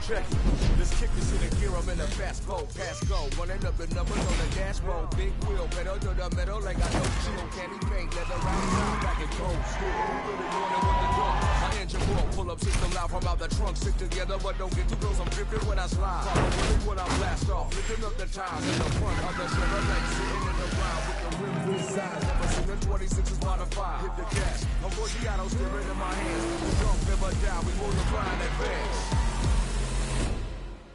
check it. Let's kick this in the gear, I'm in a fast boat, pass go. Running up the numbers on the dashboard. Big wheel, pedal to the metal like I know chill. Candy paint, leather round, back and cold. Really wanted with the drum. My engine roll, pull up system loud from out the trunk. Stick together, but don't get too close. I'm dripping when I slide. Probably when I blast off. Lifting up the tires in the front of the Chevrolet. Sitting in the ground with the rim resides. Never seen a 26 is modified. Hit the gas. A Borgiato steering in my hands. We jump, never down. We multiply and advance.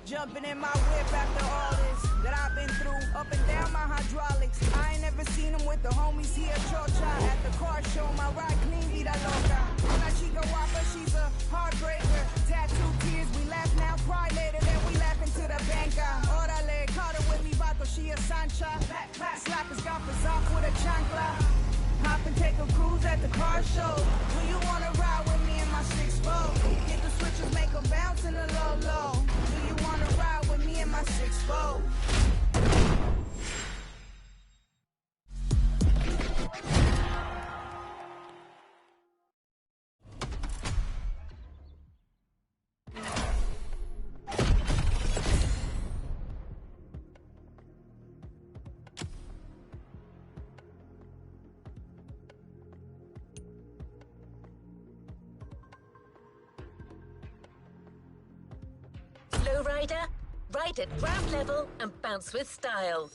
Jumping in my whip after all this that I've been through, up and down my hydraulics. I ain't never seen him with the homies here, Chocha. At the car show, my ride clean, vida loca. Una chica guapa, she's a heartbreaker. Tattoo tears, we laugh now, cry later, then we laugh into the banca. Orale, caught her with me, vato, she a Sancha. Slap his gafas off with a chancla. Hop and take a cruise at the car show. Do you wanna ride with me in my 6-4? Hit the switches, make them bounce in the low. Do you wanna ride with me in my 6-4? Lowrider, ride at ground level and bounce with style.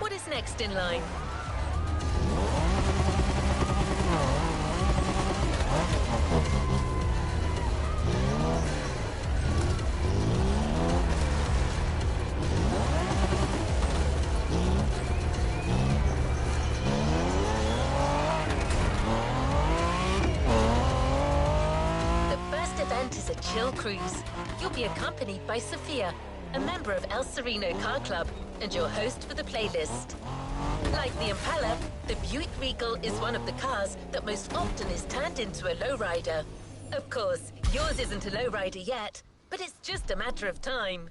What is next in line? The first event is a chill cruise. You'll be accompanied by Sophia, a member of El Sereno Car Club, and your host for the playlist. Like the Impala, the Buick Regal is one of the cars that most often is turned into a lowrider. Of course, yours isn't a lowrider yet, but it's just a matter of time.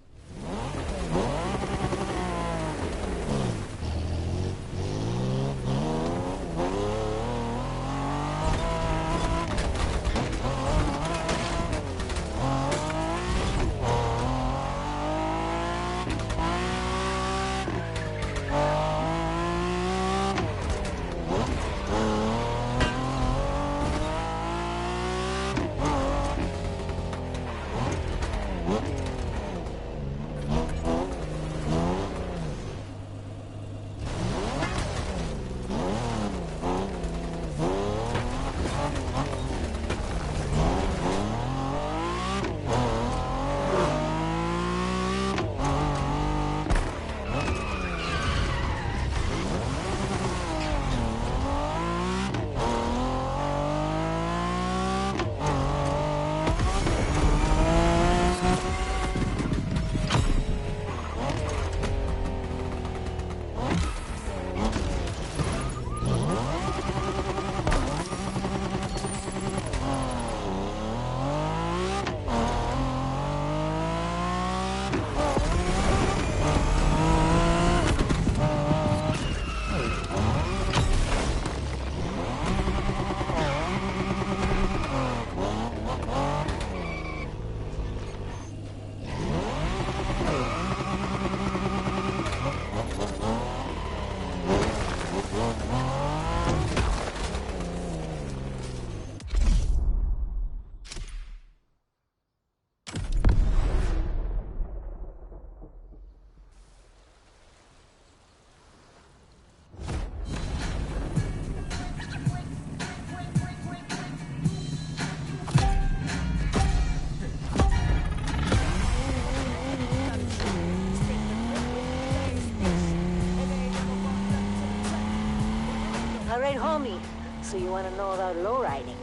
Alright, homie. So you want to know about lowriding?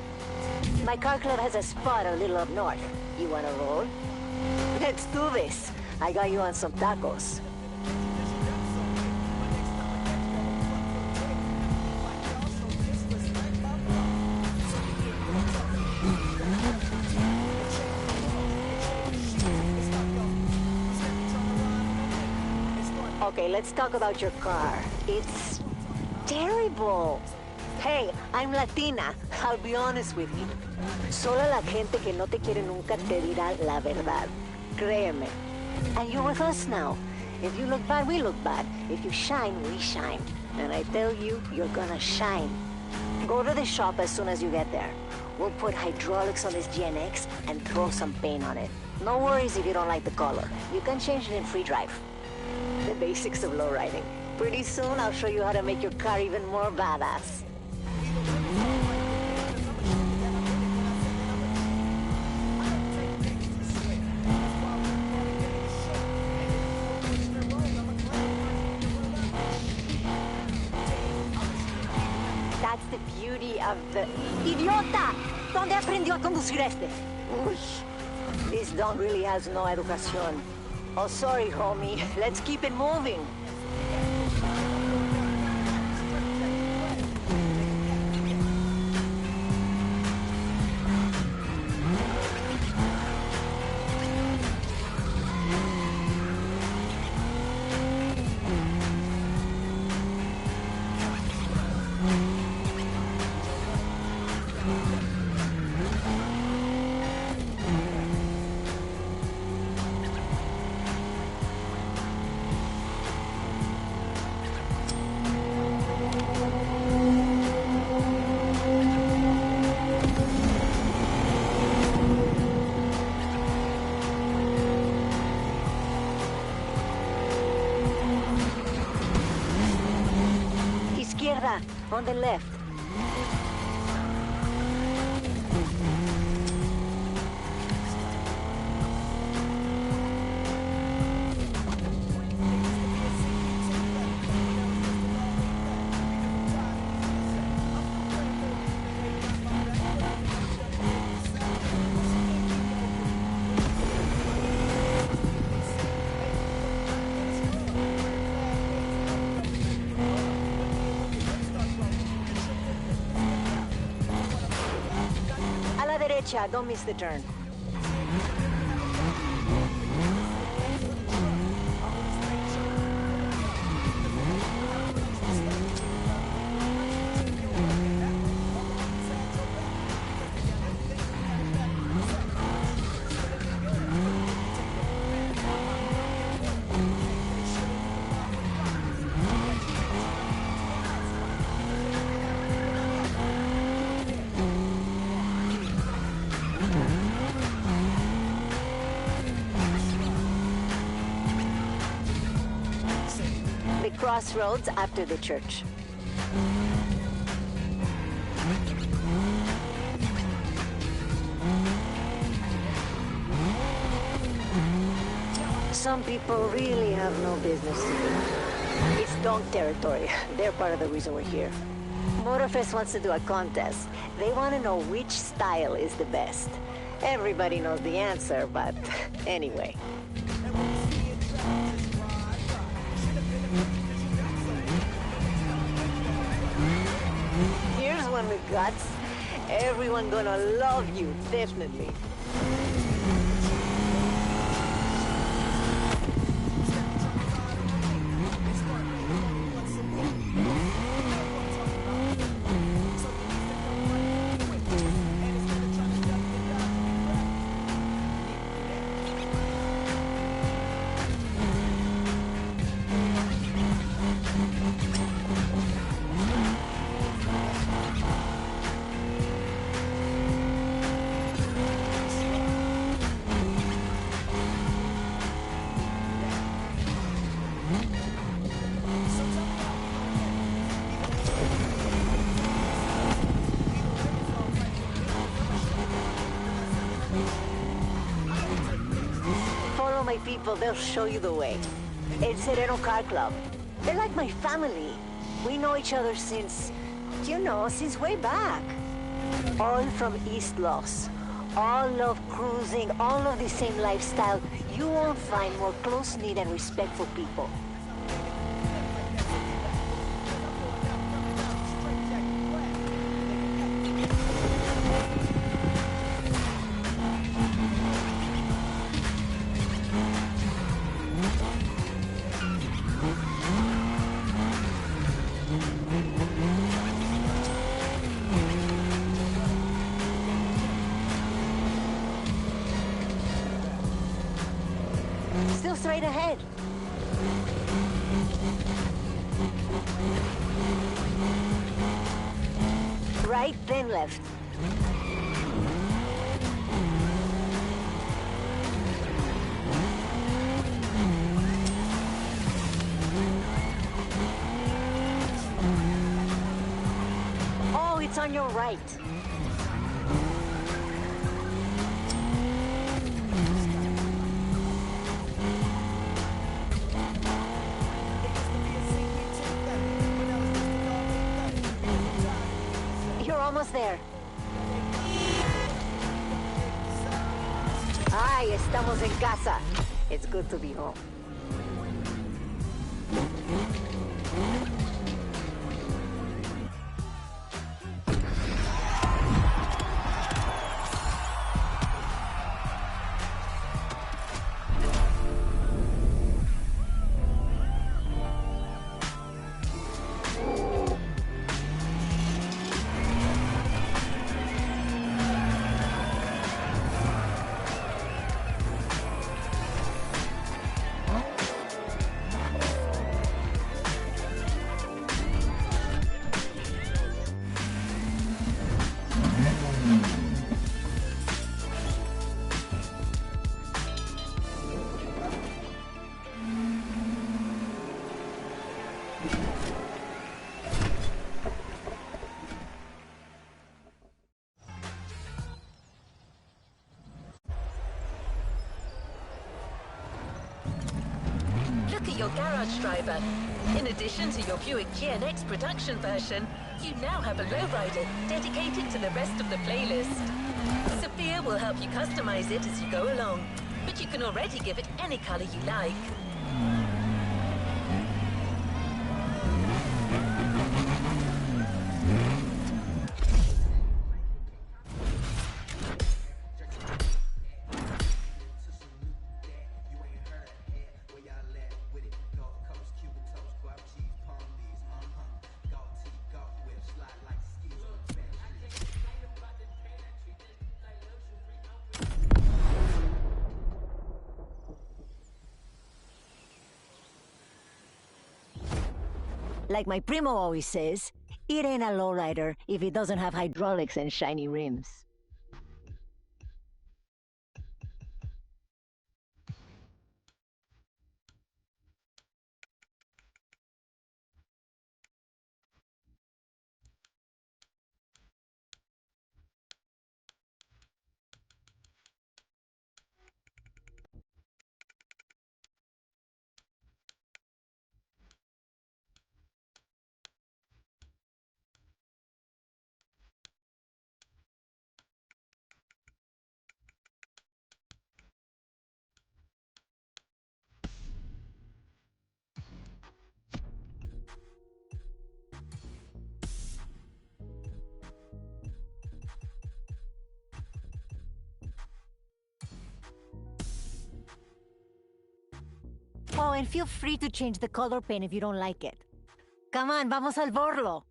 My car club has a spot a little up north. You want to roll? Let's do this. I got you on some tacos. Okay, let's talk about your car. It's terrible. Hey, I'm Latina. I'll be honest with you. Solo la gente que no te quiere nunca te dirá la verdad. Créeme. And you're with us now. If you look bad, we look bad. If you shine, we shine. And I tell you, you're gonna shine. Go to the shop as soon as you get there. We'll put hydraulics on this GNX and throw some paint on it. No worries if you don't like the color. You can change it in free drive. The basics of lowriding. Pretty soon, I'll show you how to make your car even more badass. That's the beauty of the... ¡Idiota! ¿Dónde aprendió a conducir este? Uy, this don really has no educación. Oh, sorry, homie. Let's keep it moving. Izquierda, on the left. Don't miss the turn. Crossroads after the church. Some people really have no business here. It's donk territory. They're part of the reason we're here. Motorfest wants to do a contest. They want to know which style is the best. Everybody knows the answer, but anyway. Here's one with guts. Everyone gonna love you, definitely. My people, they'll show you the way. El Sereno Car Club. They're like my family. We know each other since, you know, since way back. All from East Los. All love cruising, all of the same lifestyle. You won't find more close-knit and respectful people. straight ahead. Right, then left. Oh, it's on your right. You're almost there. Ay, estamos en casa. It's good to be home. Look at your garage driver. In addition to your Buick GNX production version, you now have a lowrider dedicated to the rest of the playlist. Sophia will help you customize it as you go along, but you can already give it any color you like. Like my primo always says, it ain't a lowrider if it doesn't have hydraulics and shiny rims. Oh, and feel free to change the color paint if you don't like it. Come on, vamos al borlo.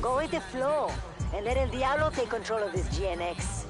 Go with the flow, and let El Diablo take control of this GNX.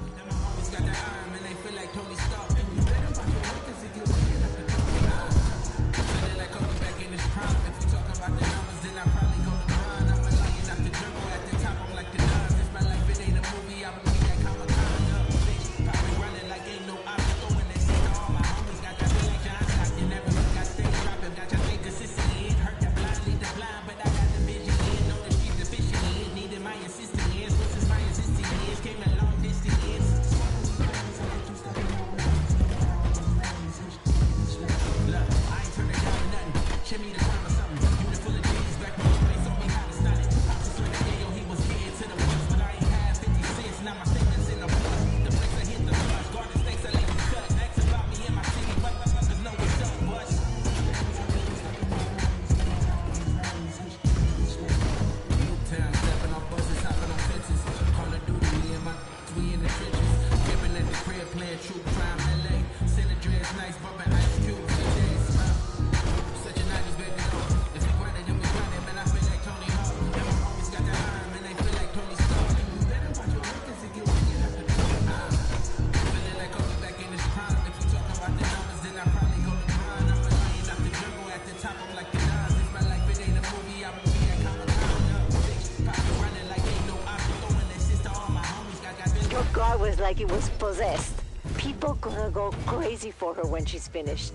Her car was like it was possessed. People gonna go crazy for her when she's finished.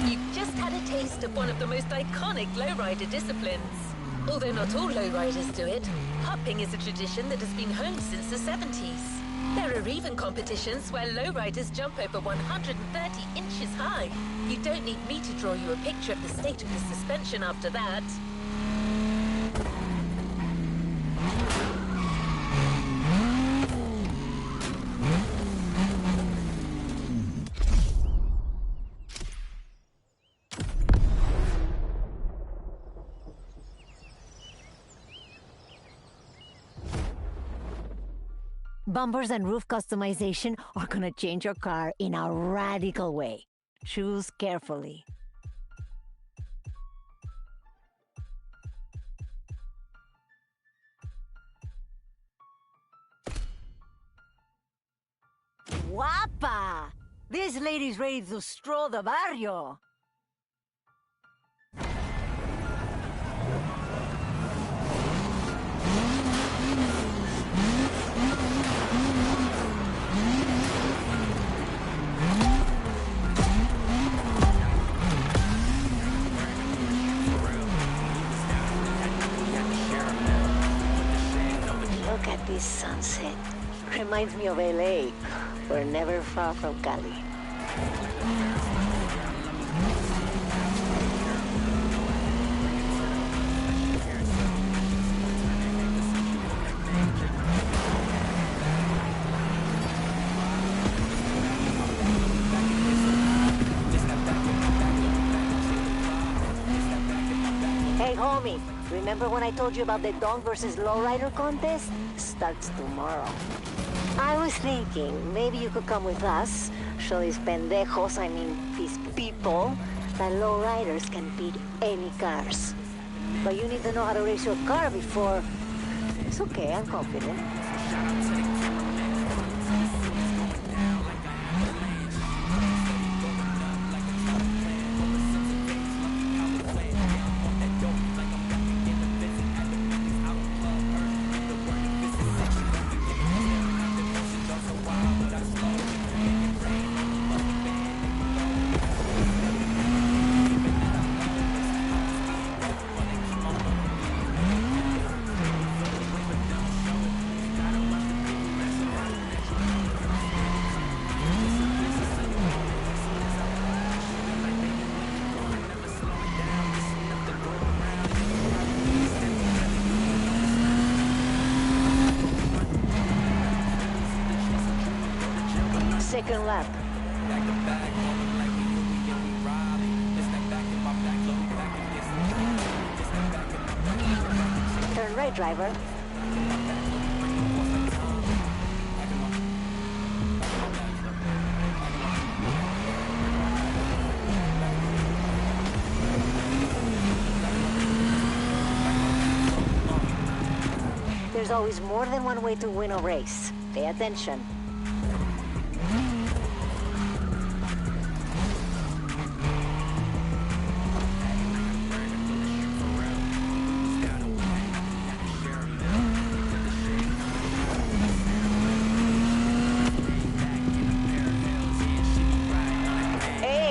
You've just had a taste of one of the most iconic lowrider disciplines. Although not all lowriders do it, hopping is a tradition that has been honed since the 70s. There are even competitions where lowriders jump over 130 inches high. You don't need me to draw you a picture of the state of the suspension after that. Bumpers and roof customization are gonna change your car in a radical way. Choose carefully. Guapa! This lady's ready to stroll the barrio. Look at this sunset. Reminds me of LA. We're never far from Cali. Hey, homie. Remember when I told you about the Dong versus Lowrider contest? Starts tomorrow. I was thinking, maybe you could come with us, show these pendejos, I mean, these people, that lowriders can beat any cars. But you need to know how to race your car before... It's okay, I'm confident. Second lap. Turn right, driver. There's always more than one way to win a race. Pay attention.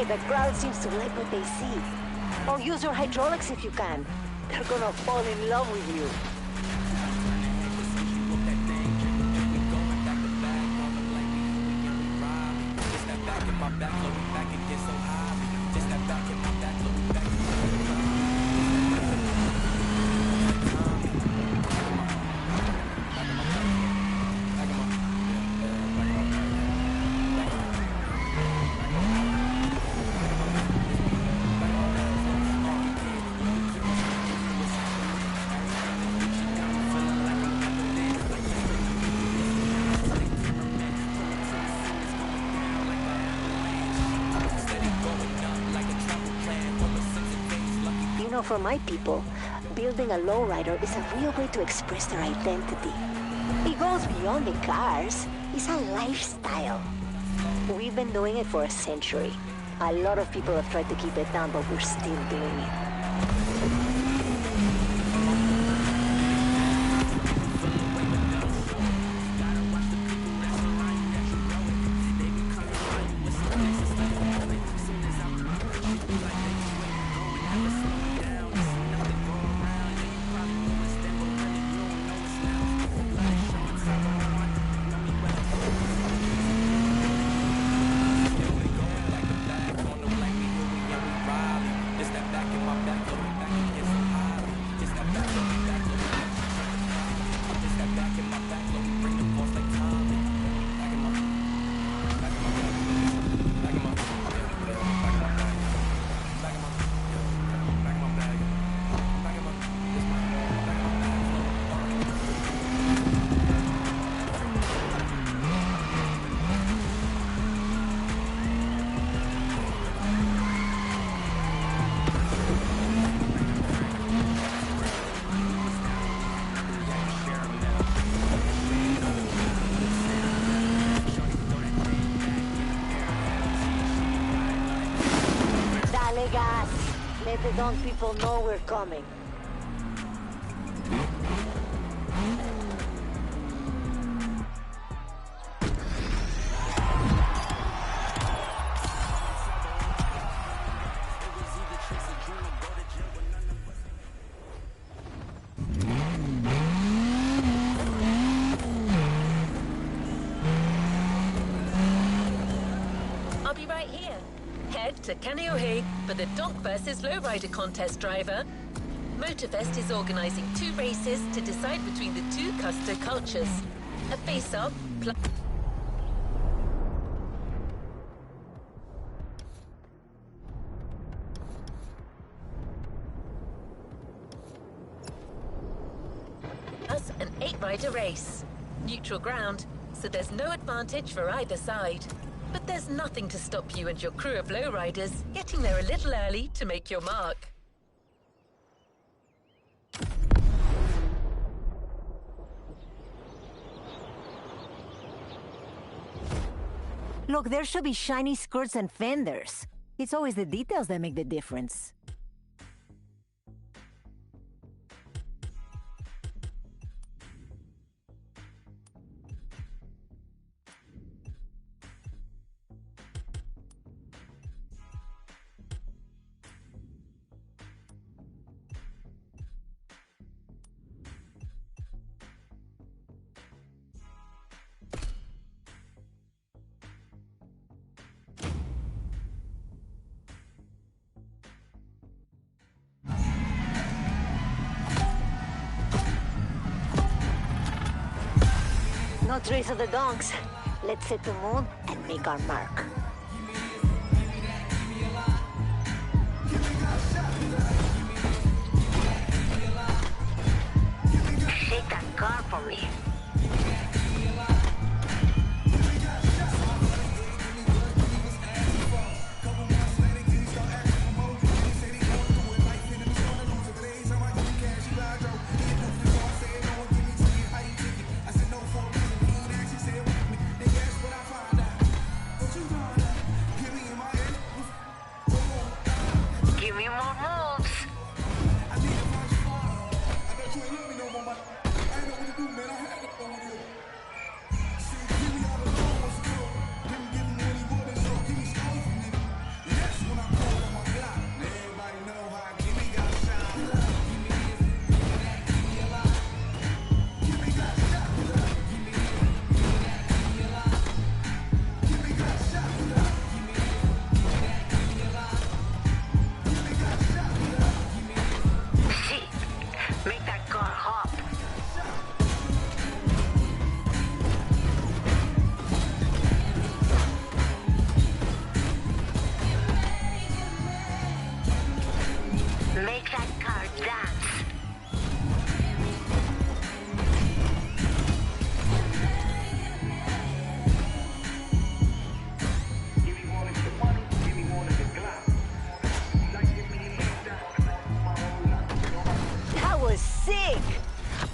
The crowd seems to like what they see. Oh, use your hydraulics if you can. They're gonna fall in love with you. For my people, building a lowrider is a real way to express their identity. It goes beyond the cars. It's a lifestyle. We've been doing it for a century. A lot of people have tried to keep it down, but we're still doing it. Let the dumb people know we're coming. I'll be right here. Head to Kaneohe for the Donk vs Lowrider contest, driver. Motorfest is organizing 2 races to decide between the 2 Custer cultures. A face-off plus... plus an 8-rider race. Neutral ground, so there's no advantage for either side. But there's nothing to stop you and your crew of lowriders getting there a little early to make your mark. Look, there should be shiny skirts and fenders. It's always the details that make the difference. No trace of the donks. Let's set the mood and make our mark. Shake that car for me.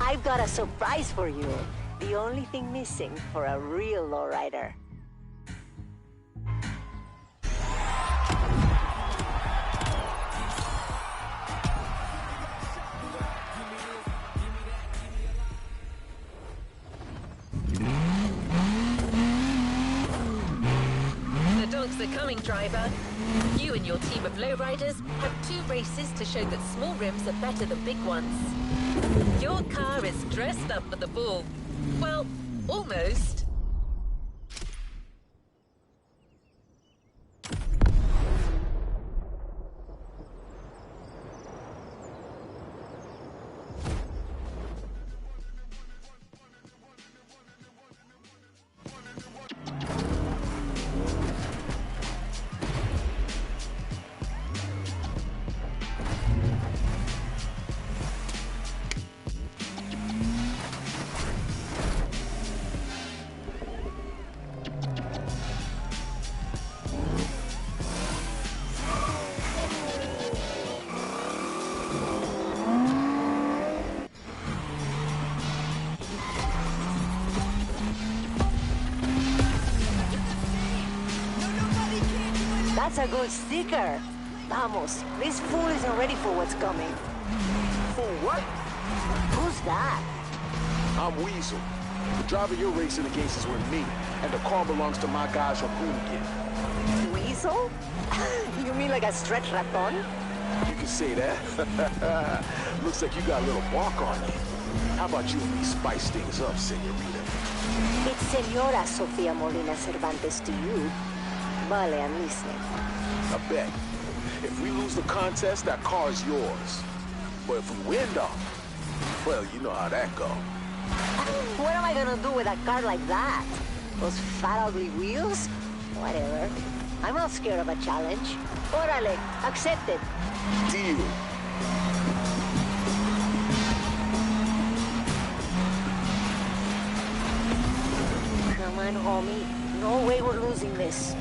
I've got a surprise for you. The only thing missing for a real lowrider. Incoming, driver. You and your team of lowriders have 2 races to show that small rims are better than big ones. Your car is dressed up for the ball. Well, almost. That's a good sticker. Vamos, this fool isn't ready for what's coming. For what? Who's that? I'm Weasel. The driver you're racing against is with me, and the car belongs to my guys from Hooligan. Weasel? You mean like a stretch raton? You can say that. Looks like you got a little bark on you. How about you and me spice things up, senorita? It's Senora Sofia Molina Cervantes to you. Vale, I'm listening. I bet. If we lose the contest, that car is yours. But if we win, though, well, you know how that goes. What am I gonna do with a car like that? Those fat, ugly wheels? Whatever. I'm not scared of a challenge. Órale, accepted. Deal. Come on, homie. No way we're losing this.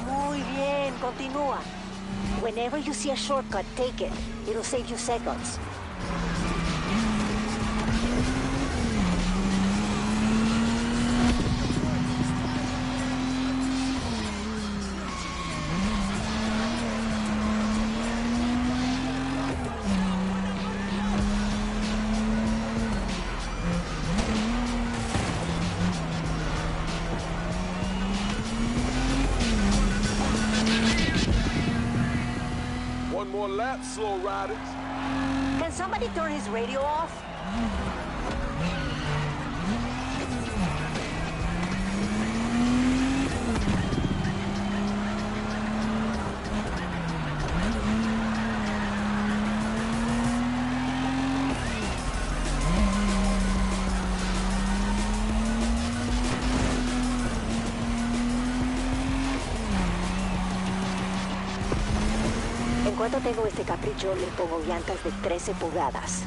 Muy bien, continúa. Whenever you see a shortcut, take it. It'll save you seconds. One more lap, slow riders. Can somebody turn his radio off? En cuanto tengo este capricho, le pongo llantas de 13 pulgadas.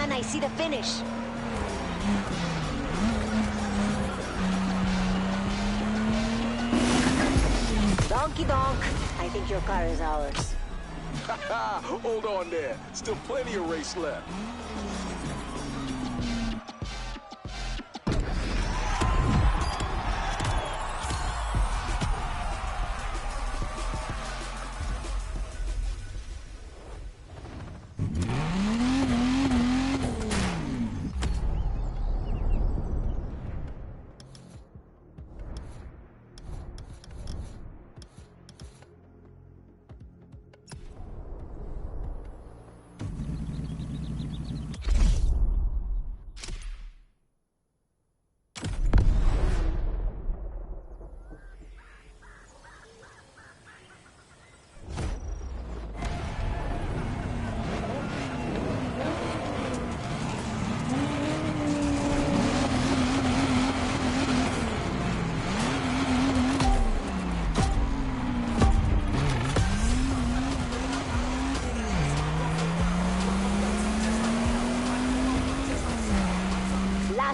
I see the finish. Donkey donk. I think your car is ours. Hold on there. Still plenty of race left.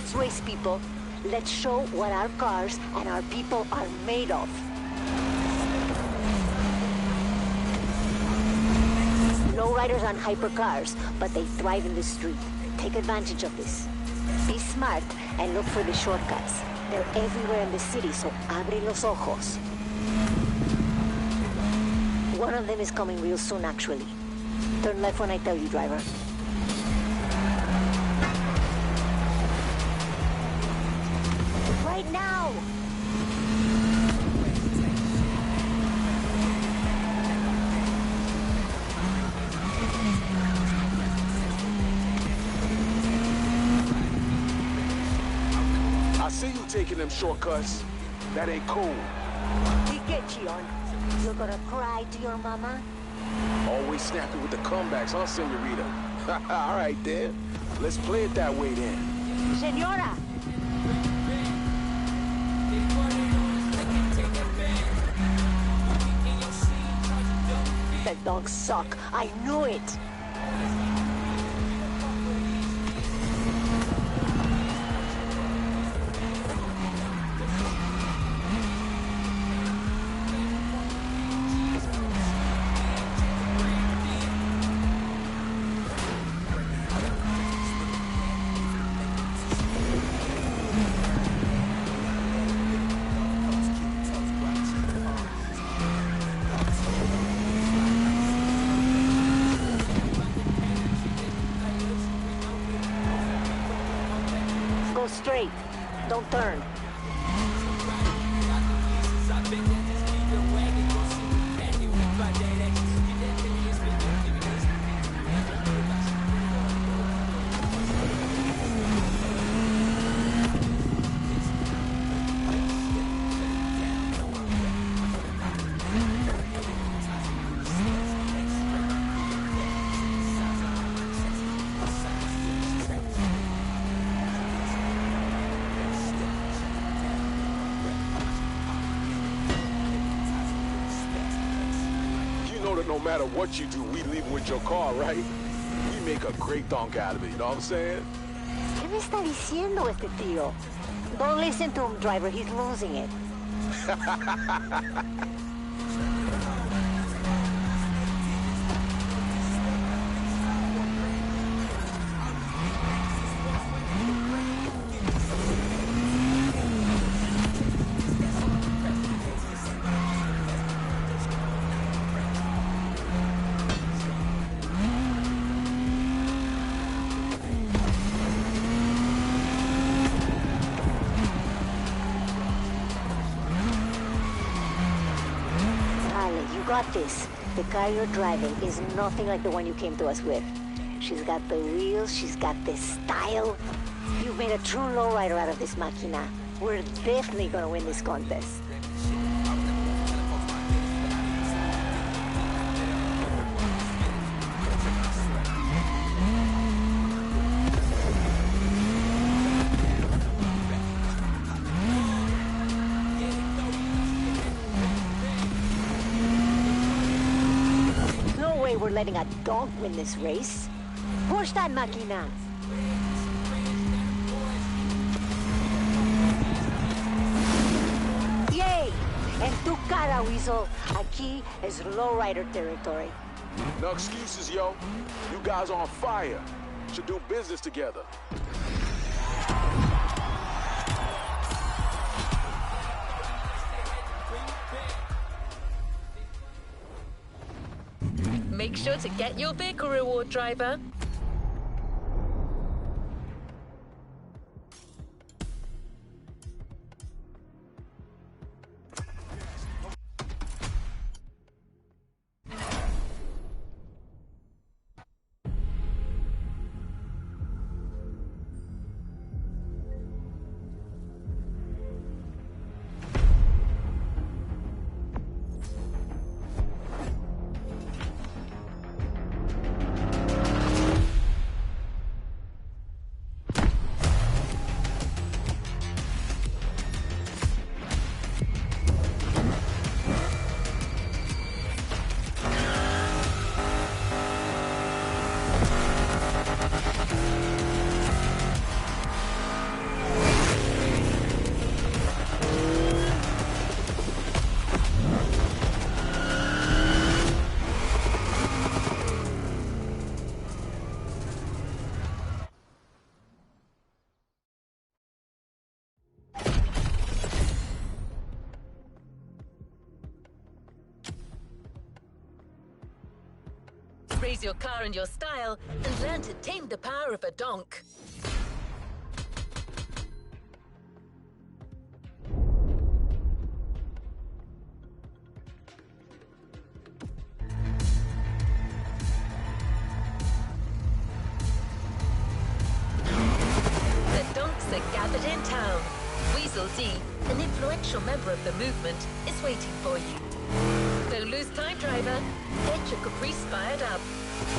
Let's race, people. Let's show what our cars and our people are made of. Lowriders on hypercars, but they thrive in the street. Take advantage of this. Be smart and look for the shortcuts. They're everywhere in the city, so abre los ojos. One of them is coming real soon, actually. Turn left when I tell you, driver. Right now! I see you taking them shortcuts. That ain't cool. Chion, you're gonna cry to your mama? Always snappy with the comebacks, huh, senorita? All right, then. Let's play it that way, then. Senora! The dogs suck. I knew it. Go straight. Don't turn. No matter what you do, we leave with your car, right? We make a great donk out of it, you know what I'm saying? ¿Qué me está diciendo este tío? Don't listen to him, driver. He's losing it. Got this. The car you're driving is nothing like the one you came to us with. She's got the wheels, she's got the style. You've made a true lowrider out of this máquina. We're definitely gonna win this contest. We're letting a dog win this race. Push that máquina. Yay! En tu cara, Weasel. Aquí es lowrider territory. No excuses, yo. You guys are on fire. Should do business together. Make sure to get your vehicle reward, driver. Raise your car and your style and learn to tame the power of a donk. Gathered in town. Weasel D, an influential member of the movement, is waiting for you. Don't lose time, driver. Get your caprice fired up.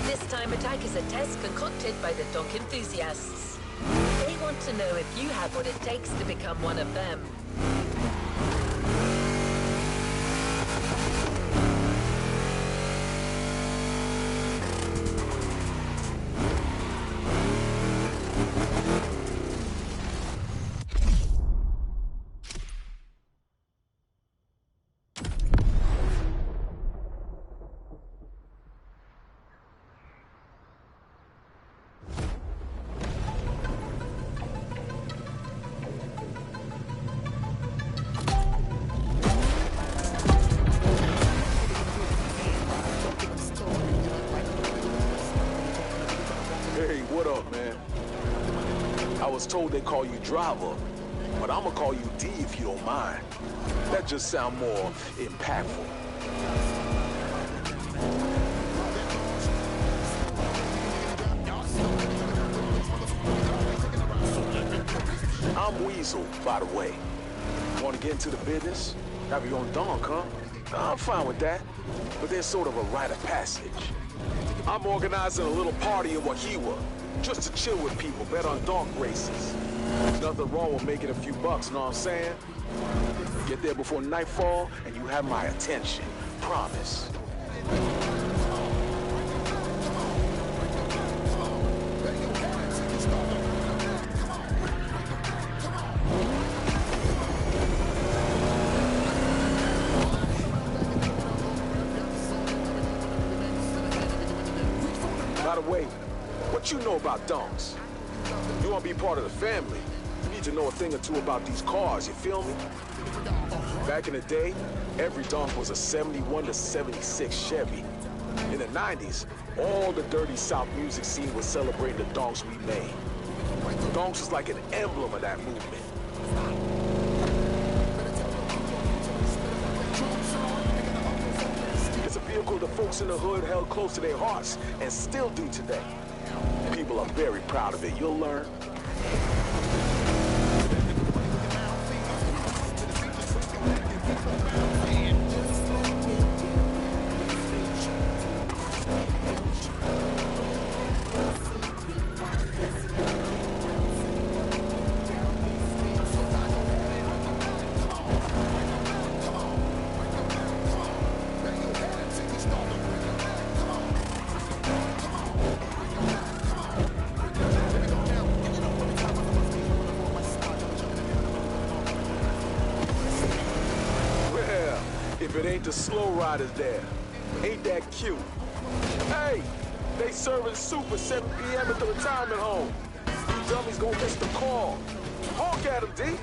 This time attack is a test concocted by the donk enthusiasts. They want to know if you have what it takes to become one of them. I was told they call you driver, but I'm gonna call you D if you don't mind. That just sounds more impactful. I'm Weasel, by the way. Want to get into the business? Have your own donk, huh? I'm fine with that, but there's sort of a rite of passage. I'm organizing a little party in Wahiwa, just to chill with people, bet on donk races. Nothing wrong with making a few bucks, know what I'm saying? Get there before nightfall, and you have my attention. Promise. By the way, what you know about donks? You want to be part of the family, you need to know a thing or two about these cars, you feel me? Back in the day, every donk was a 71 to 76 Chevy. In the 90s, all the dirty South music scene was celebrating the donks we made. Donks was like an emblem of that movement. It's a vehicle the folks in the hood held close to their hearts and still do today. People are very proud of it. You'll learn. If it ain't the slow riders there, ain't that cute? Hey, they serving soup at 7 p.m. at the retirement home. Dummies gonna miss the call. Honk at him, D.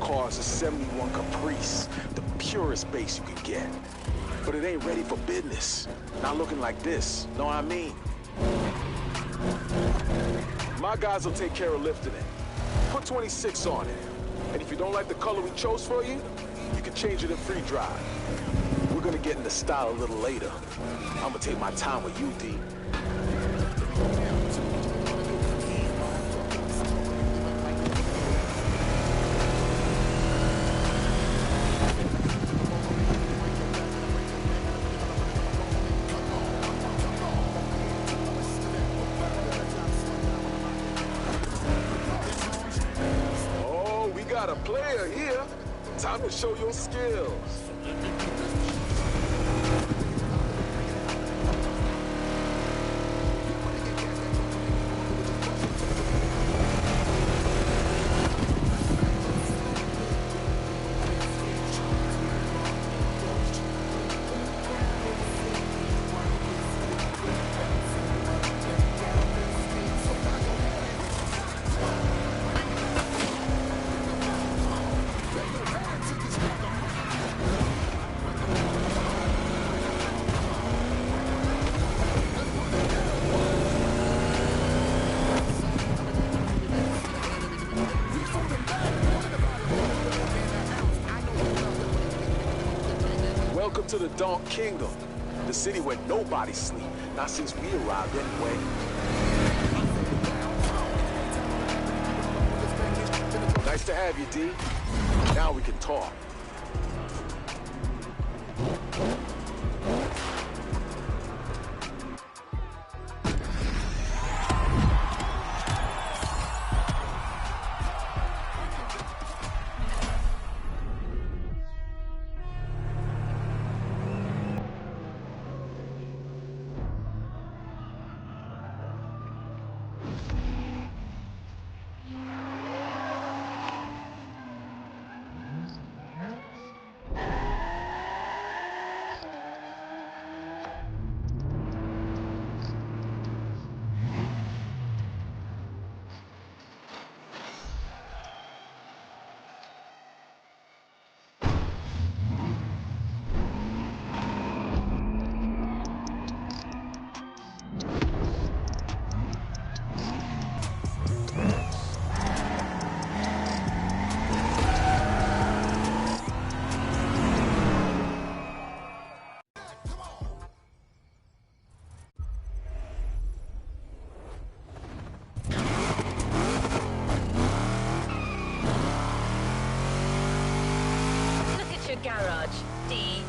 Car's a 71 Caprice, the purest bass you can get. But it ain't ready for business. Not looking like this, know what I mean? My guys will take care of lifting it. Put 26 on it. And if you don't like the color we chose for you, you can change it in free drive. We're gonna get into style a little later. I'm gonna take my time with you, D. Got a player here. Time to show your skills. to the Donk Kingdom, the city where nobody sleep. Not since we arrived anyway. Nice to have you, D. Now we can talk. Garage, D.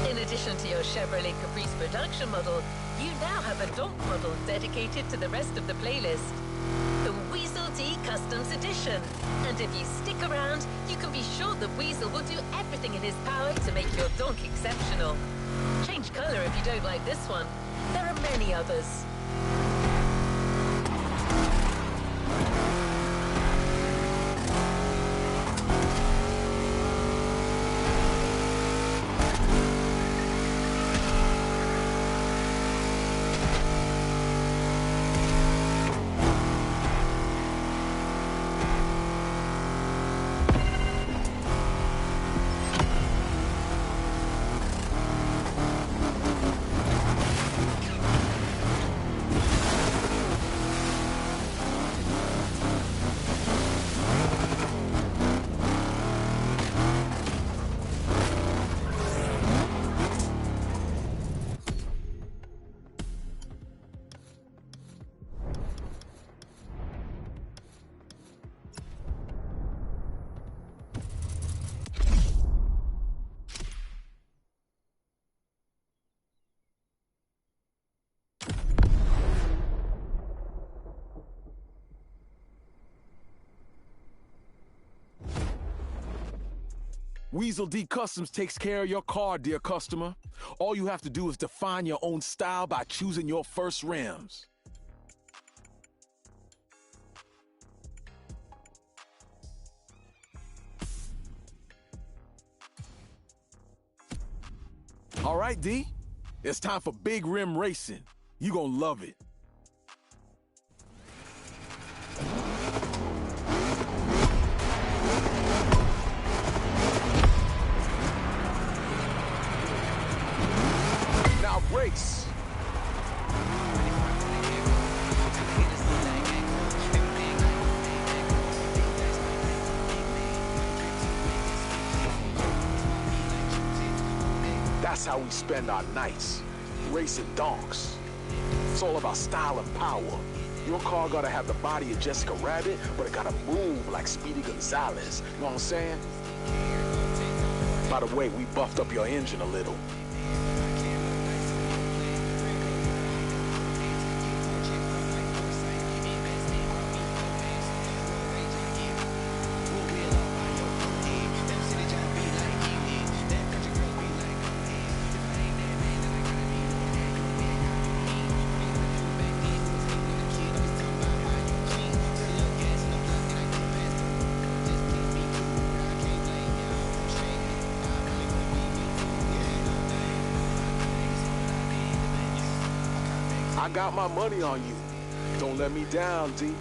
In addition to your Chevrolet Caprice production model, you now have a donk model dedicated to the rest of the playlist. The Weasel D Customs Edition. And if you stick around, you can be sure the Weasel will do everything in his power to make your donk exceptional. Change color if you don't like this one. There are many others. Weasel D Customs takes care of your car, dear customer. All you have to do is define your own style by choosing your first rims. All right, D. It's time for big rim racing. You gonna love it. Now race. That's how we spend our nights, racing donks. It's all about style and power. Your car gotta have the body of Jessica Rabbit, but it gotta move like Speedy Gonzalez. You know what I'm saying? By the way, we buffed up your engine a little. I got my money on you. Don't let me down, D.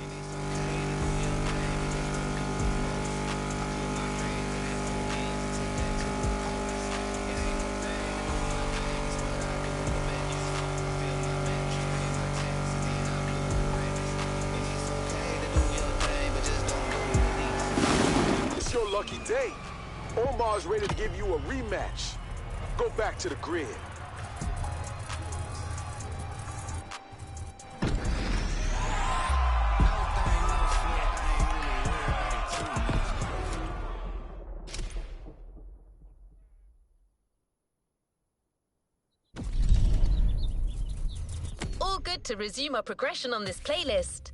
It's your lucky day. Omar's ready to give you a rematch. go back to the grid. All good to resume our progression on this playlist.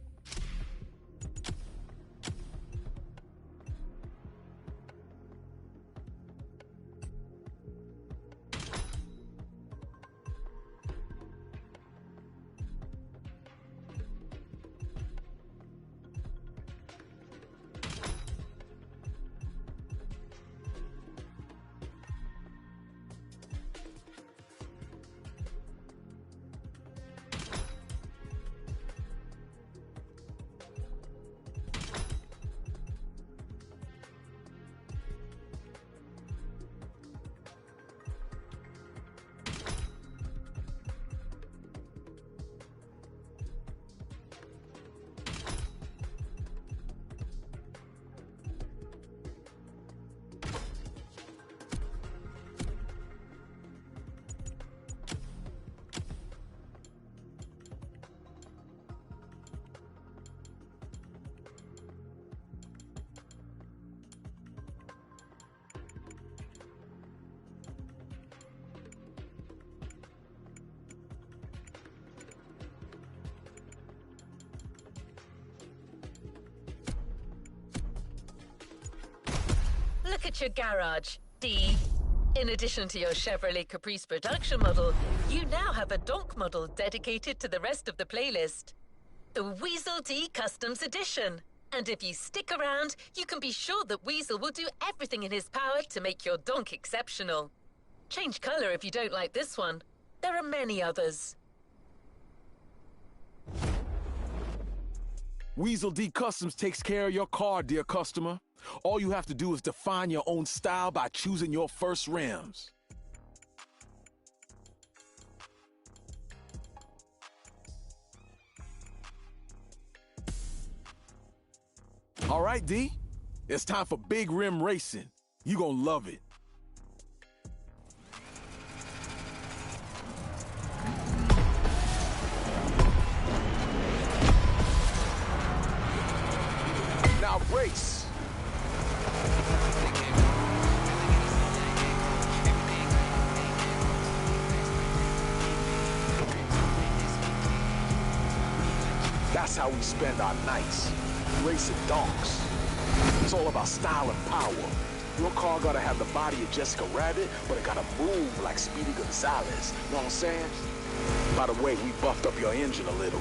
Look at your garage, D. In addition to your Chevrolet Caprice production model, you now have a donk model dedicated to the rest of the playlist. The Weasel D Customs Edition. And if you stick around, you can be sure that Weasel will do everything in his power to make your donk exceptional. Change color if you don't like this one. There are many others. Weasel D Customs takes care of your car, dear customer. All you have to do is define your own style by choosing your first rims. All right, D. It's time for big rim racing. You gonna love it. Now race. That's how we spend our nights, racing donks. It's all about style and power. Your car gotta have the body of Jessica Rabbit, but it gotta move like Speedy Gonzalez. Know what I'm saying? By the way, we buffed up your engine a little.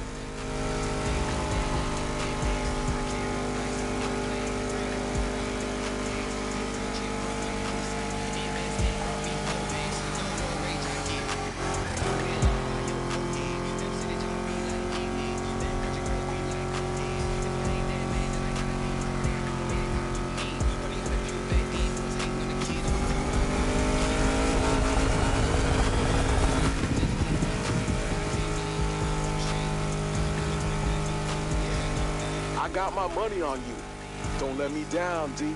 I got my money on you. Don't let me down, D.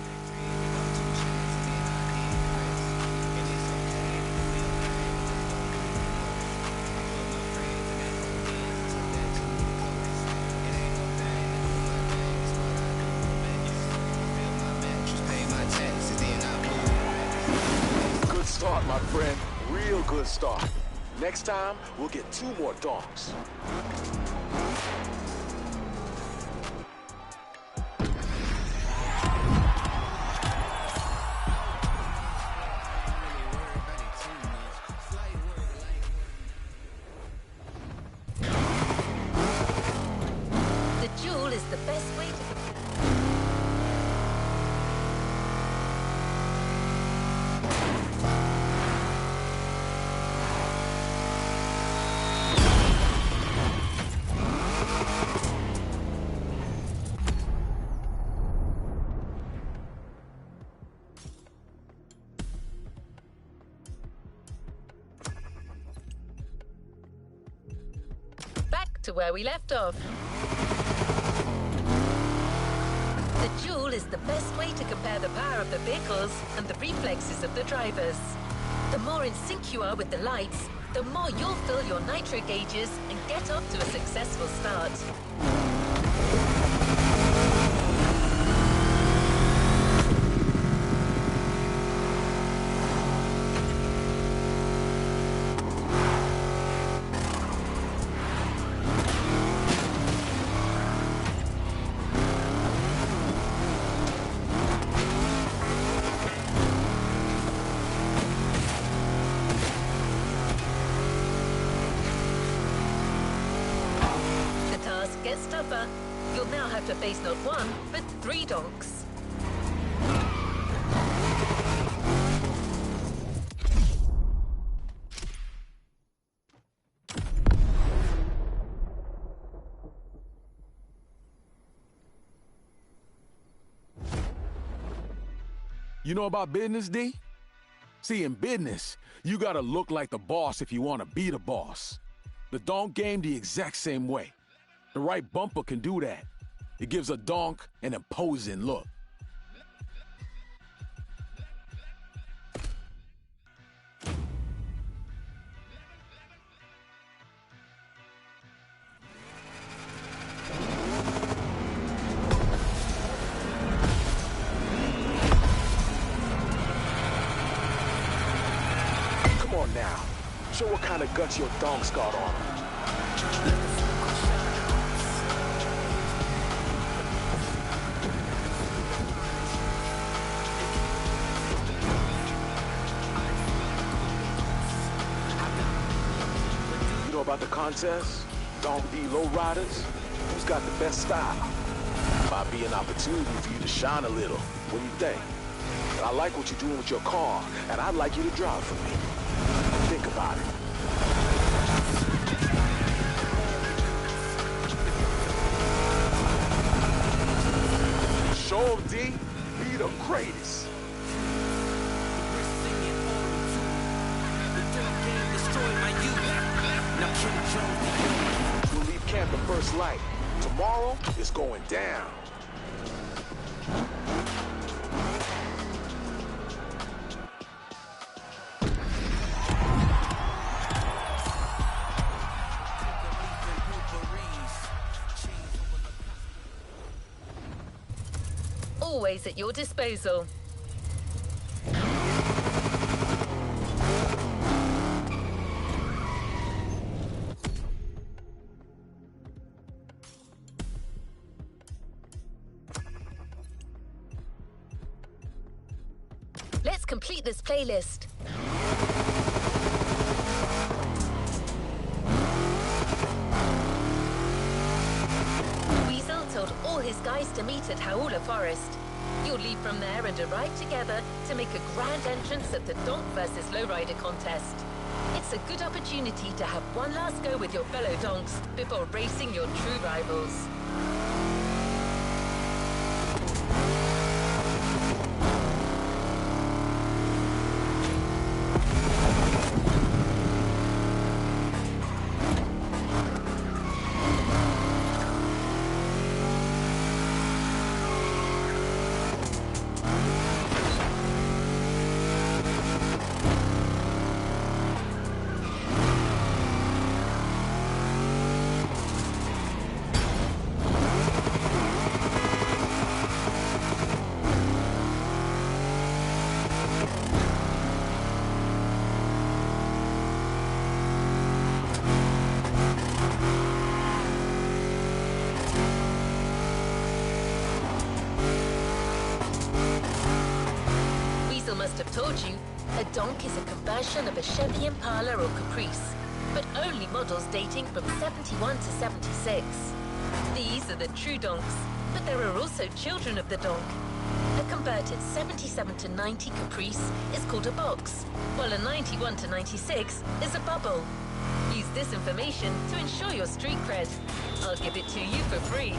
Good start, my friend. Real good start. Next time, we'll get 2 more donks. The best way to... Back to where we left off. The duel is the best way to compare the power of the vehicles and the reflexes of the drivers. The more in sync you are with the lights, the more you'll fill your nitro gauges and get off to a successful start. Gets tougher. You'll now have to face not one, but 3 donks. You know about business, D? See, in business, you gotta look like the boss if you wanna be the boss. The donk game the exact same way. The right bumper can do that. It gives a donk an imposing look. Come on now. Show what kind of guts your donk's got on him. About the contest, Donk D Lowriders, who's got the best style? Might be an opportunity for you to shine a little. What do you think? And I like what you're doing with your car, and I'd like you to drive for me. Think about it. Show 'em, D. Be the greatest. We'll leave camp at first light. Tomorrow, it's going down. Always at your disposal. Let's complete this playlist. Weasel told all his guys to meet at Hauula Forest. You'll leave from there and arrive together to make a grand entrance at the Donk versus Lowrider contest. It's a good opportunity to have one last go with your fellow donks before racing your true rivals. Must have told you, a donk is a conversion of a Chevy Impala or Caprice, but only models dating from 71 to 76. These are the true donks, but there are also children of the donk. A converted 77 to 90 Caprice is called a box, while a 91 to 96 is a bubble. Use this information to ensure your street cred. I'll give it to you for free.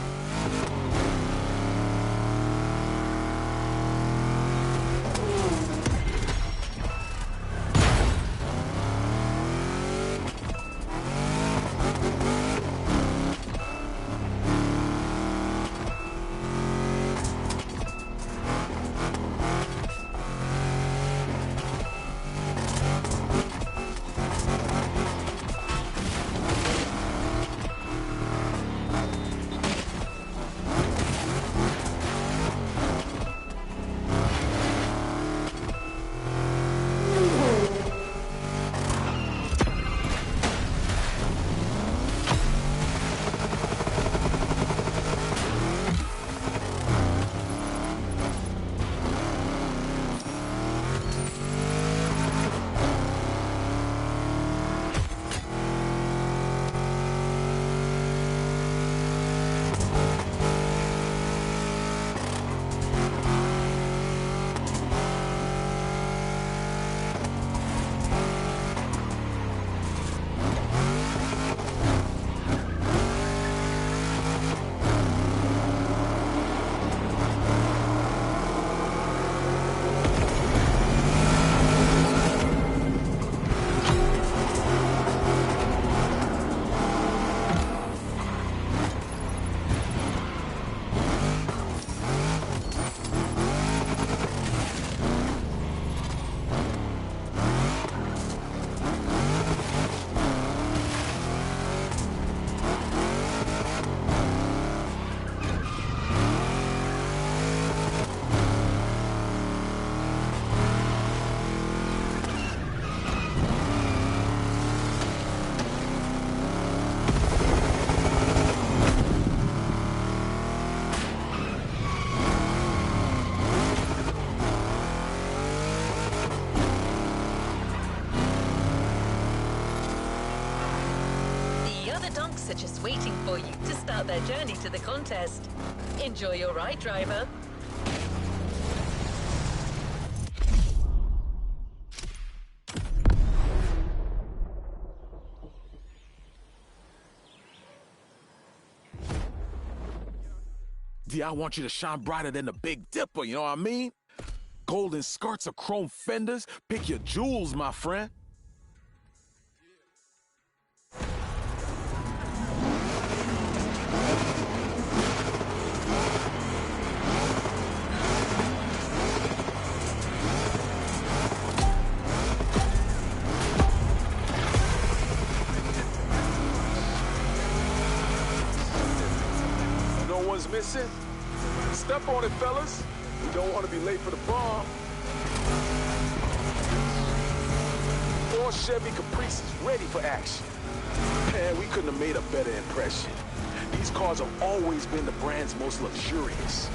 donks are just waiting for you to start their journey to the contest. Enjoy your ride, driver. D, I want you to shine brighter than the Big Dipper, you know what I mean? Golden skirts or chrome fenders, pick your jewels, my friend. No one's missing? Step on it, fellas. We don't want to be late for the bomb. 4 Chevy Caprices ready for action. Man, we couldn't have made a better impression. These cars have always been the brand's most luxurious.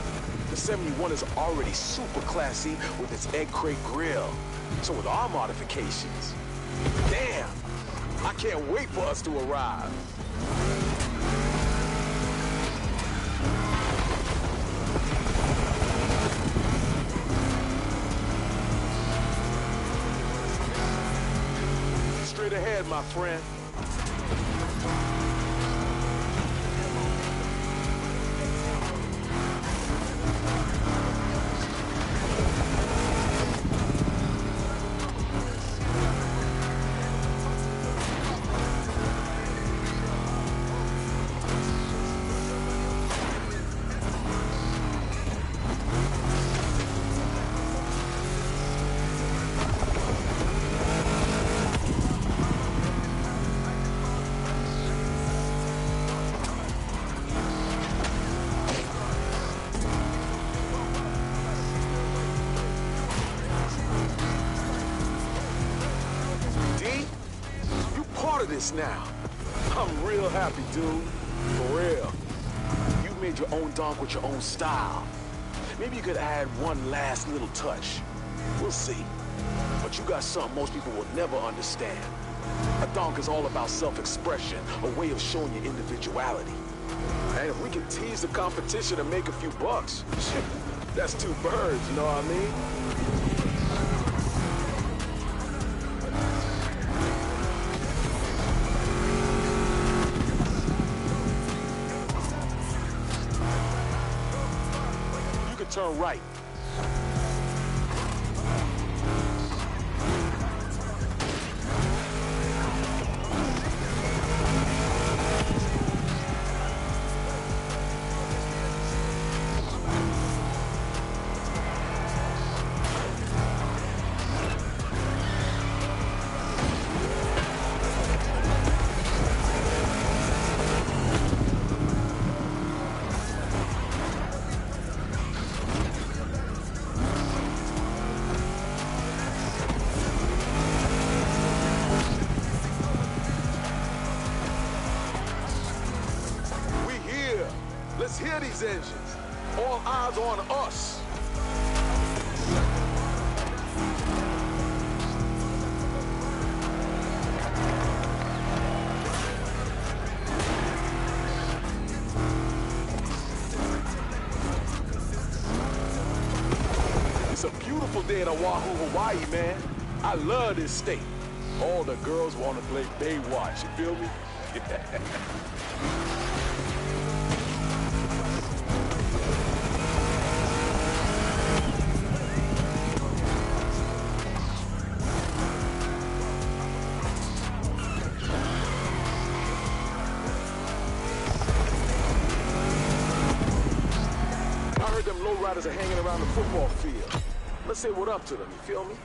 The 71 is already super classy with its egg crate grille. So with our modifications, damn, I can't wait for us to arrive. Straight ahead, my friend. This now. I'm real happy, dude. For real. You've made your own donk with your own style. Maybe you could add one last little touch. We'll see. But you got something most people will never understand. A donk is all about self-expression, a way of showing your individuality. And if we can tease the competition and make a few bucks, that's 2 birds, you know what I mean? Turn right. Let's hear these engines. All eyes on us. It's a beautiful day in Oahu, Hawaii, man. I love this state. All the girls want to play Baywatch, you feel me? Them lowriders are hanging around the football field. Let's say what up to them, you feel me?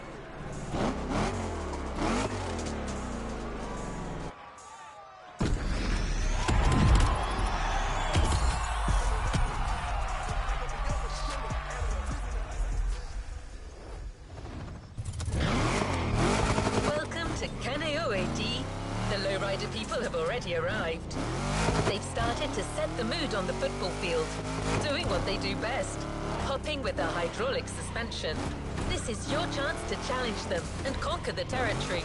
Welcome to Kaneohe-D. The lowrider people have already arrived. They've started to set the mood on the football field, doing what they do best, hopping with a hydraulic suspension. This is your chance to challenge them and conquer the territory.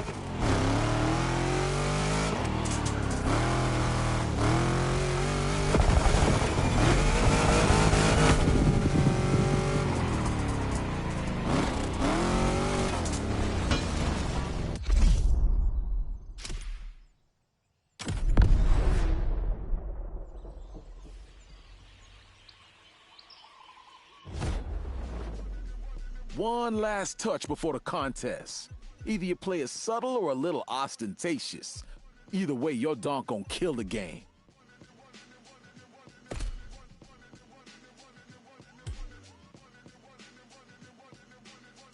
one last touch before the contest. Either you play it subtle or a little ostentatious. Either way, your donk gon' kill the game.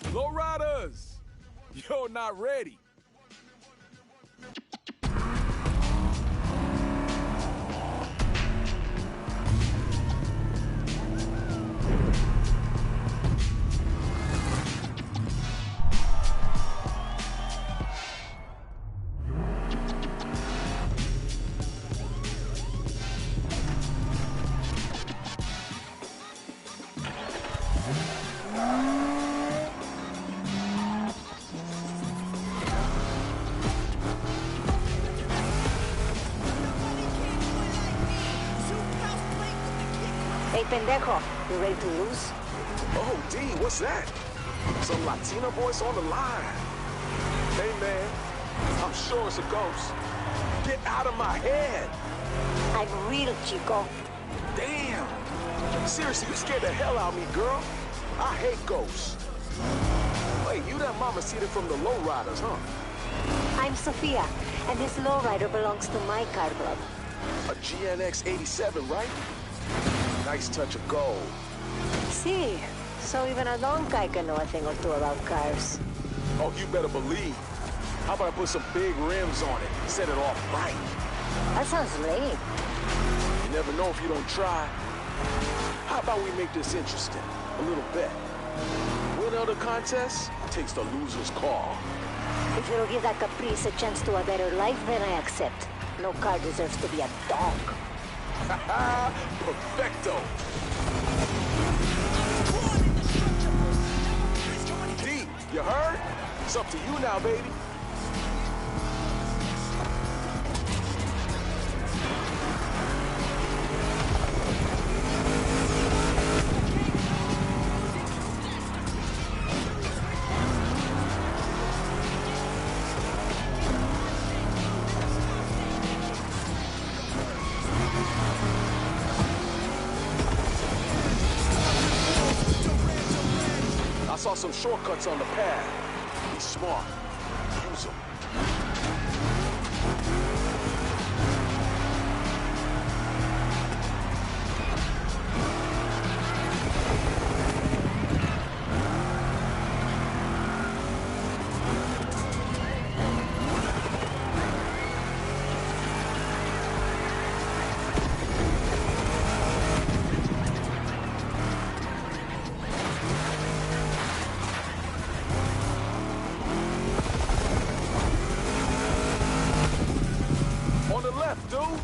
Lowriders! You're not ready. Hey, pendejo, you ready to lose? Oh, D, what's that? Some Latina voice on the line. Hey, man, I'm sure it's a ghost. Get out of my head. I'm real, chico. Damn. Seriously, you scared the hell out of me, girl. I hate ghosts. Wait, you that mamacita from the Lowriders, huh? I'm Sophia, and this lowrider belongs to my car club. A GNX 87, right? Nice touch of gold. See, so even a long guy can know a thing or two about cars. Oh, you better believe. How about I put some big rims on it, set it off right? That sounds lame. You never know if you don't try. How about we make this interesting? A little bet. Winner of the contest takes the loser's car. If it'll give that caprice a chance to a better life, then I accept. No car deserves to be a dog. Perfecto. D, you heard? It's up to you now, baby. I saw some shortcuts on the path. Be smart. Use them. On the left, dude.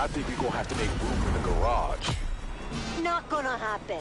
I think we're gonna have to make room in the garage. Not gonna happen.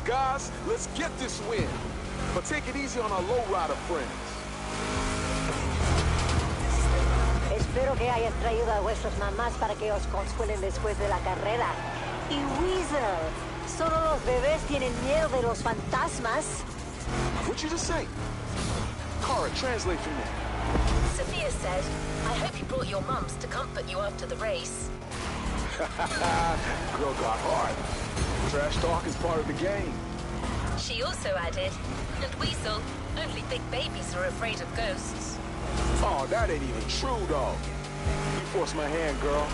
guys, let's get this win. But take it easy on our lowrider friends. Espero que hayas traído a vuestras mamás para que os consuelen después de la carrera. Y Weasel, ¿solo los bebés tienen miedo de los fantasmas? What'd you just say? Cara, translate for me. Sophia said, I hope you brought your mums to comfort you after the race. Girl got hard. Trash talk is part of the game. She also added, and Weasel, only big babies are afraid of ghosts. Oh, that ain't even true, though. You forced my hand, girl.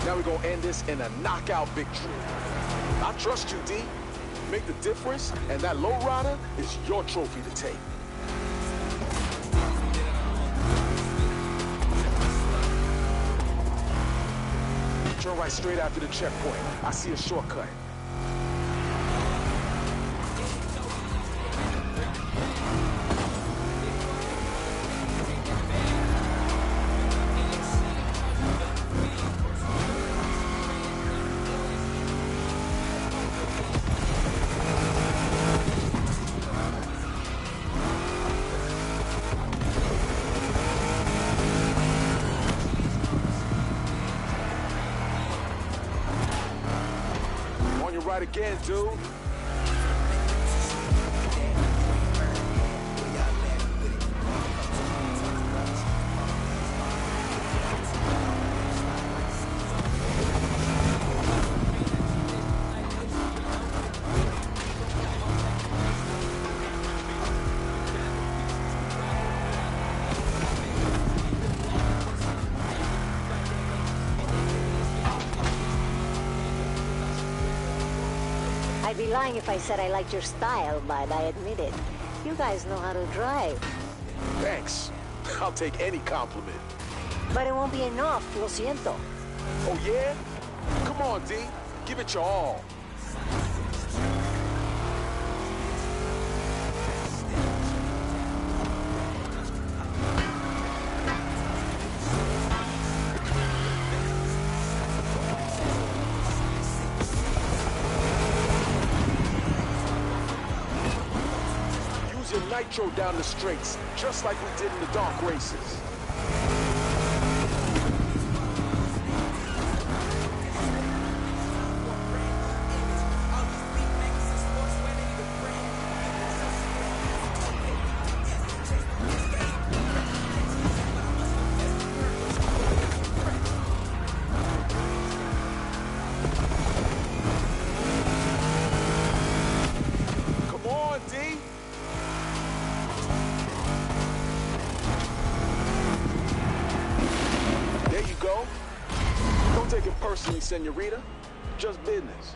Now we're gonna end this in a knockout victory. I trust you, D. Make the difference, and that lowrider is your trophy to take. Turn right straight after the checkpoint. I see a shortcut. Right again, dude. I'd be lying if I said I liked your style, but I admit it. You guys know how to drive. Thanks. I'll take any compliment. But it won't be enough, lo siento. Oh, yeah? Come on, D. Give it your all. Nitro down the straights, just like we did in the dark races. Come on, D. Don't take it personally, senorita. Just business.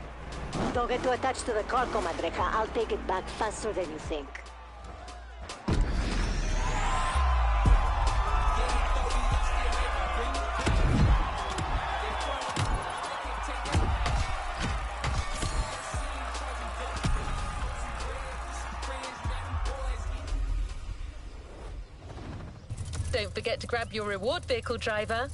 Don't get too attached to the car, comadreja. I'll take it back faster than you think. Don't forget to grab your reward vehicle, driver.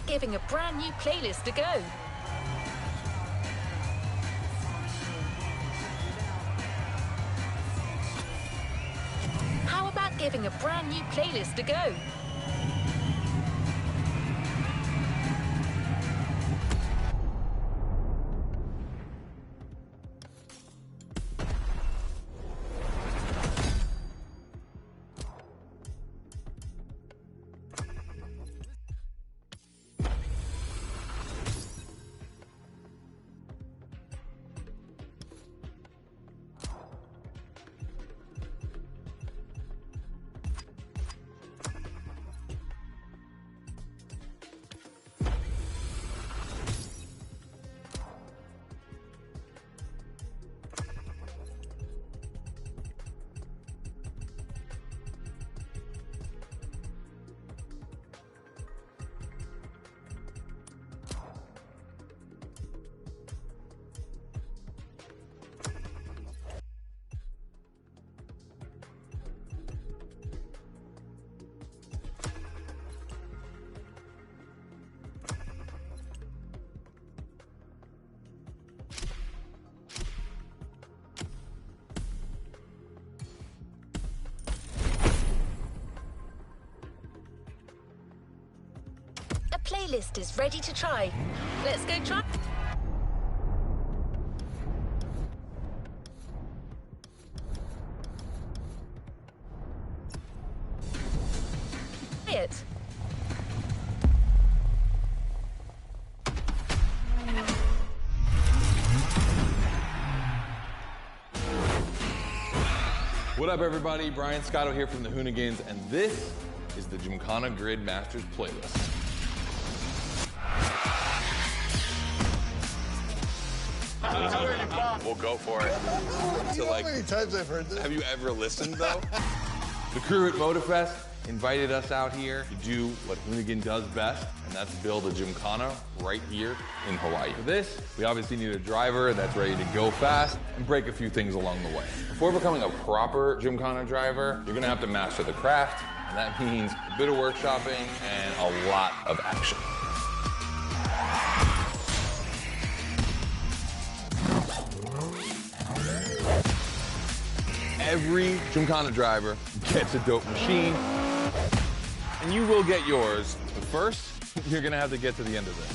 Giving a brand new playlist a go. How about giving a brand new playlist a go? playlist is ready to try. Let's go try it. What up, everybody? Brian Scotto here from the Hoonigans, and this is the GYMKHANA Grid Masters playlist. We'll go for it. You know how many times I've heard this? Have you ever listened, though? The crew at MotorFest invited us out here to do what Hoonigan does best, and that's build a GYMKHANA right here in Hawaii. For this, we obviously need a driver that's ready to go fast and break a few things along the way. Before becoming a proper GYMKHANA driver, you're gonna have to master the craft, and that means a bit of workshopping and a lot of action. Every GYMKHANA driver gets a dope machine, and you will get yours. But first, you're gonna have to get to the end of this.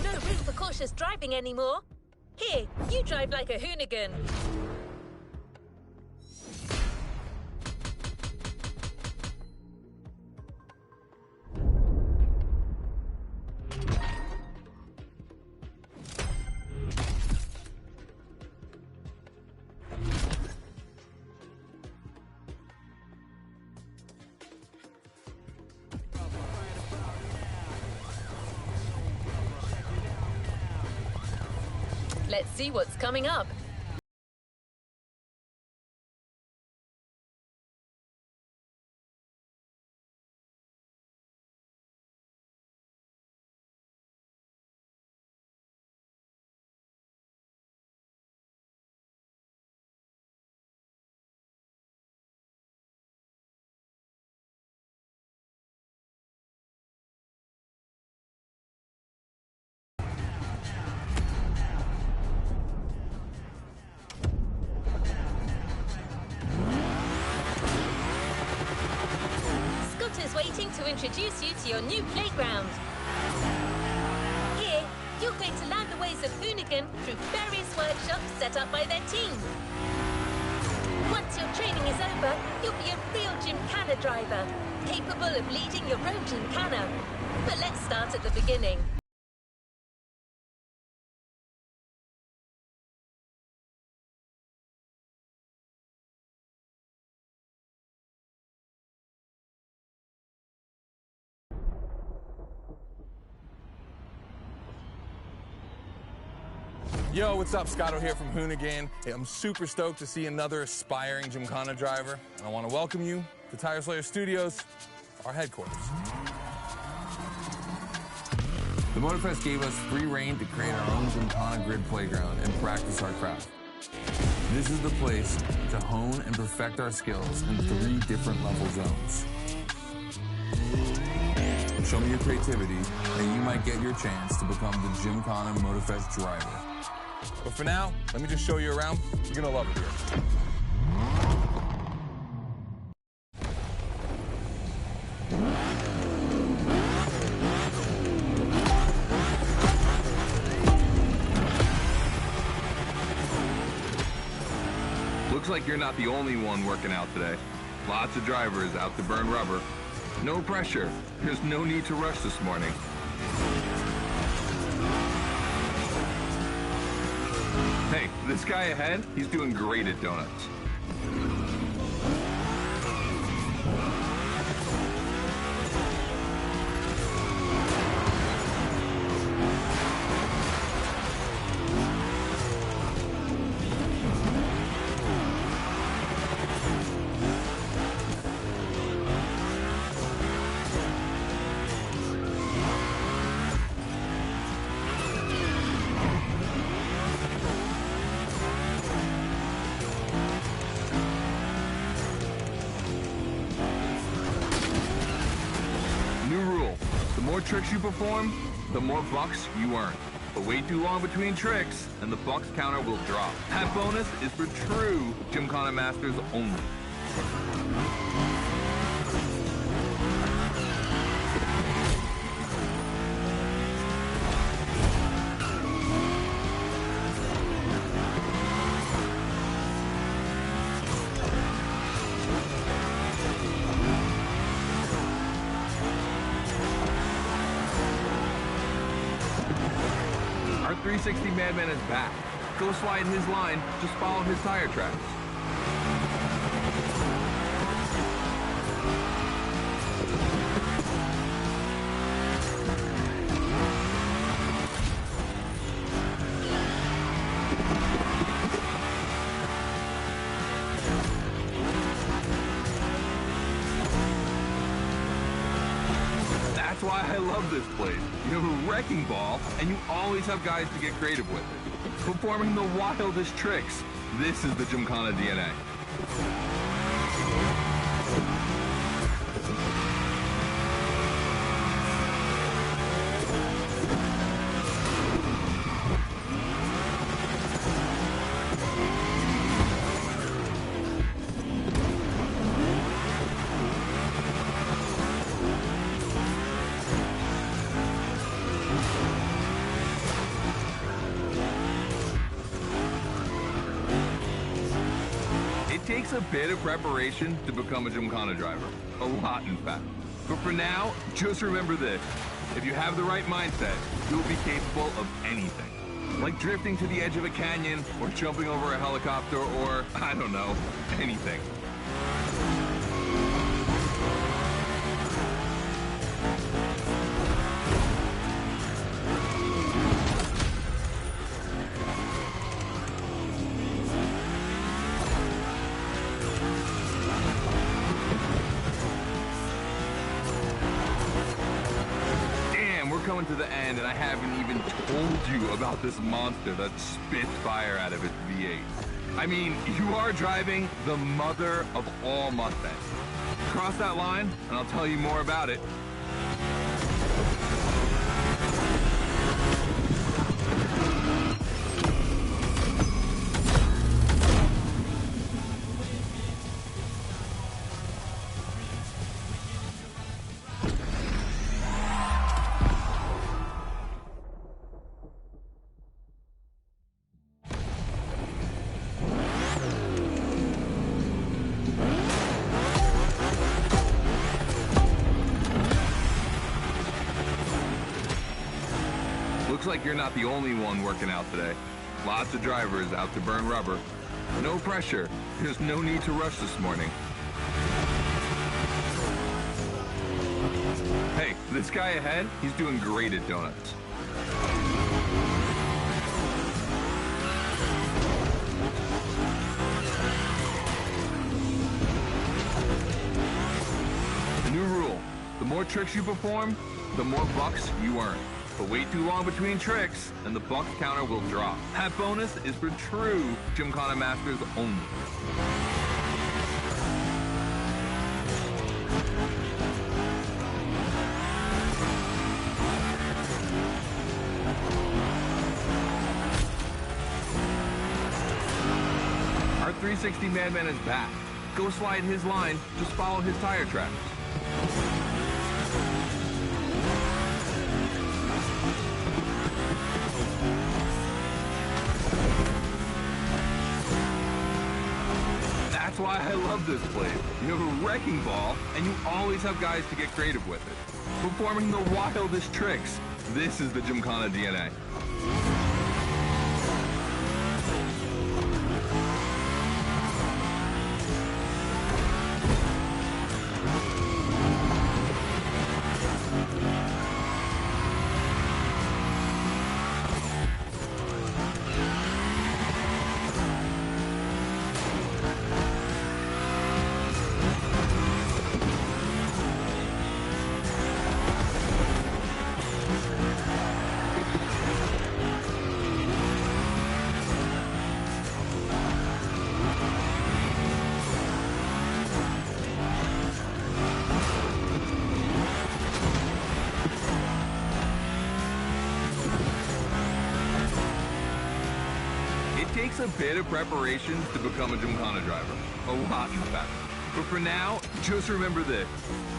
No room for cautious driving anymore. Here, you drive like a hoonigan. Let's see what's coming up. Is waiting to introduce you to your new playground. Here, you're going to learn the ways of Hoonigan through various workshops set up by their team. Once your training is over, you'll be a real GYMKHANA driver, capable of leading your own GYMKHANA. But let's start at the beginning. Yo, what's up? Scotto here from Hoonigan. Hey, I'm super stoked to see another aspiring GYMKHANA driver, and I want to welcome you to Tire Slayer Studios, our headquarters. The MotorFest gave us free reign to create our own GYMKHANA grid playground and practice our craft. This is the place to hone and perfect our skills in 3 different level zones. Show me your creativity, and you might get your chance to become the GYMKHANA MotorFest driver. But for now, let me just show you around. You're gonna love it here. Looks like you're not the only one working out today. Lots of drivers out to burn rubber. No pressure. There's no need to rush this morning. Hey, this guy ahead, he's doing great at donuts. The more tricks you perform, the more bucks you earn. but wait too long between tricks, and the bucks counter will drop. That bonus is for true GYMKHANA masters only. Our 360 Madman is back. Go slide in his line, just follow his tire tracks. That's why I love this place. You have a wrecking ball, and you always have guys to get creative with it. Performing the wildest tricks. This is the GYMKHANA DNA. It takes a bit of preparation to become a GYMKHANA driver. A lot, in fact. But for now, just remember this. If you have the right mindset, you'll be capable of anything. Like drifting to the edge of a canyon, or jumping over a helicopter, or, I don't know, anything. Coming to the end, and I haven't even told you about this monster that spits fire out of its V8. I mean, you are driving the mother of all Mustangs. Cross that line, and I'll tell you more about it. Looks like you're not the only one working out today. Lots of drivers out to burn rubber. No pressure. There's no need to rush this morning. Hey, this guy ahead, he's doing great at donuts. New rule. The more tricks you perform, the more bucks you earn. But wait too long between tricks, and the bucks counter will drop. That bonus is for true GYMKHANA masters only. Our 360 Madman is back. Go slide in his line, just follow his tire tracks. That's why I love this place. You have a wrecking ball, and you always have guys to get creative with it. Performing the wildest tricks. This is the GYMKHANA DNA. takes a bit of preparation to become a GYMKHANA driver. A lot of that. But for now, just remember this.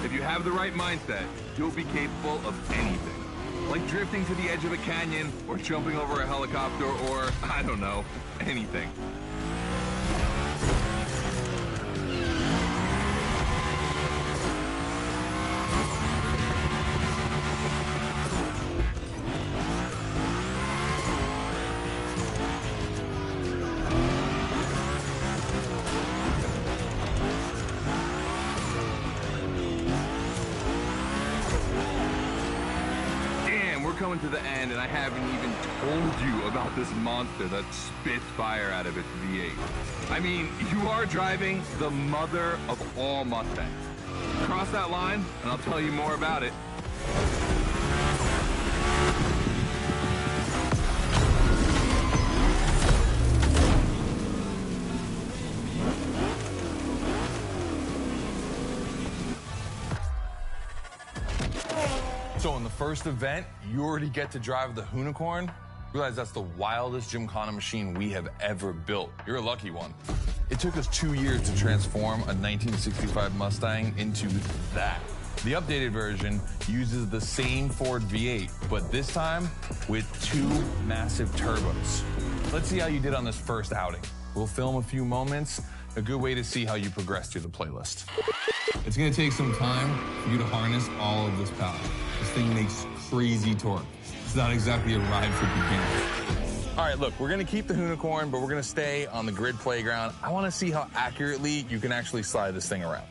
If you have the right mindset, you'll be capable of anything. Like drifting to the edge of a canyon, or jumping over a helicopter, or, I don't know, anything. Coming to the end, and I haven't even told you about this monster that spits fire out of its V8. I mean, you are driving the mother of all Mustangs. Cross that line, and I'll tell you more about it. So in the first event, you already get to drive the Unicorn. Realize that's the wildest GYMKHANA machine we have ever built. You're a lucky one. It took us 2 years to transform a 1965 Mustang into that. The updated version uses the same Ford V8, but this time with 2 massive turbos. Let's see how you did on this first outing. We'll film a few moments, a good way to see how you progress through the playlist. It's gonna take some time for you to harness all of this power. This thing makes crazy torque. It's not exactly a ride for beginners. All right, look, we're gonna keep the Unicorn, but we're gonna stay on the grid playground. I wanna see how accurately you can actually slide this thing around.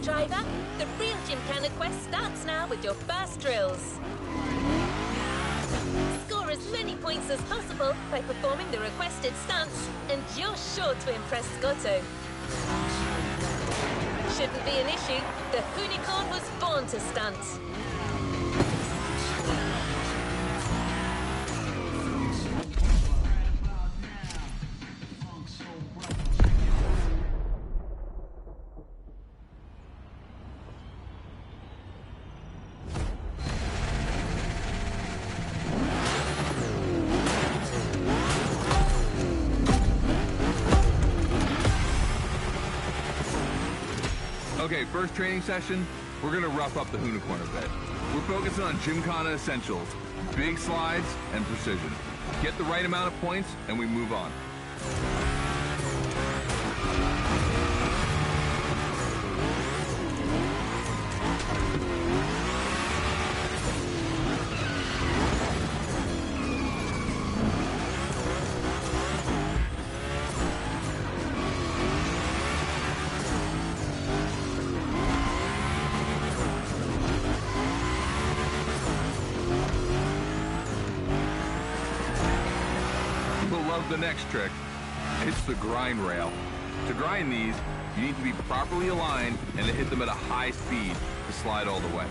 Driver, the real GYMKHANA quest starts now with your first drills. Score as many points as possible by performing the requested stunts, and you're sure to impress Scotto. Shouldn't be an issue. The Unicorn was born to stunt. Okay, first training session, we're gonna rough up the Unicorn a bit. We're focusing on GYMKHANA essentials, big slides, and precision. Get the right amount of points, and we move on. Love the next trick. It's the grind rail. To grind these, you need to be properly aligned and to hit them at a high speed to slide all the way.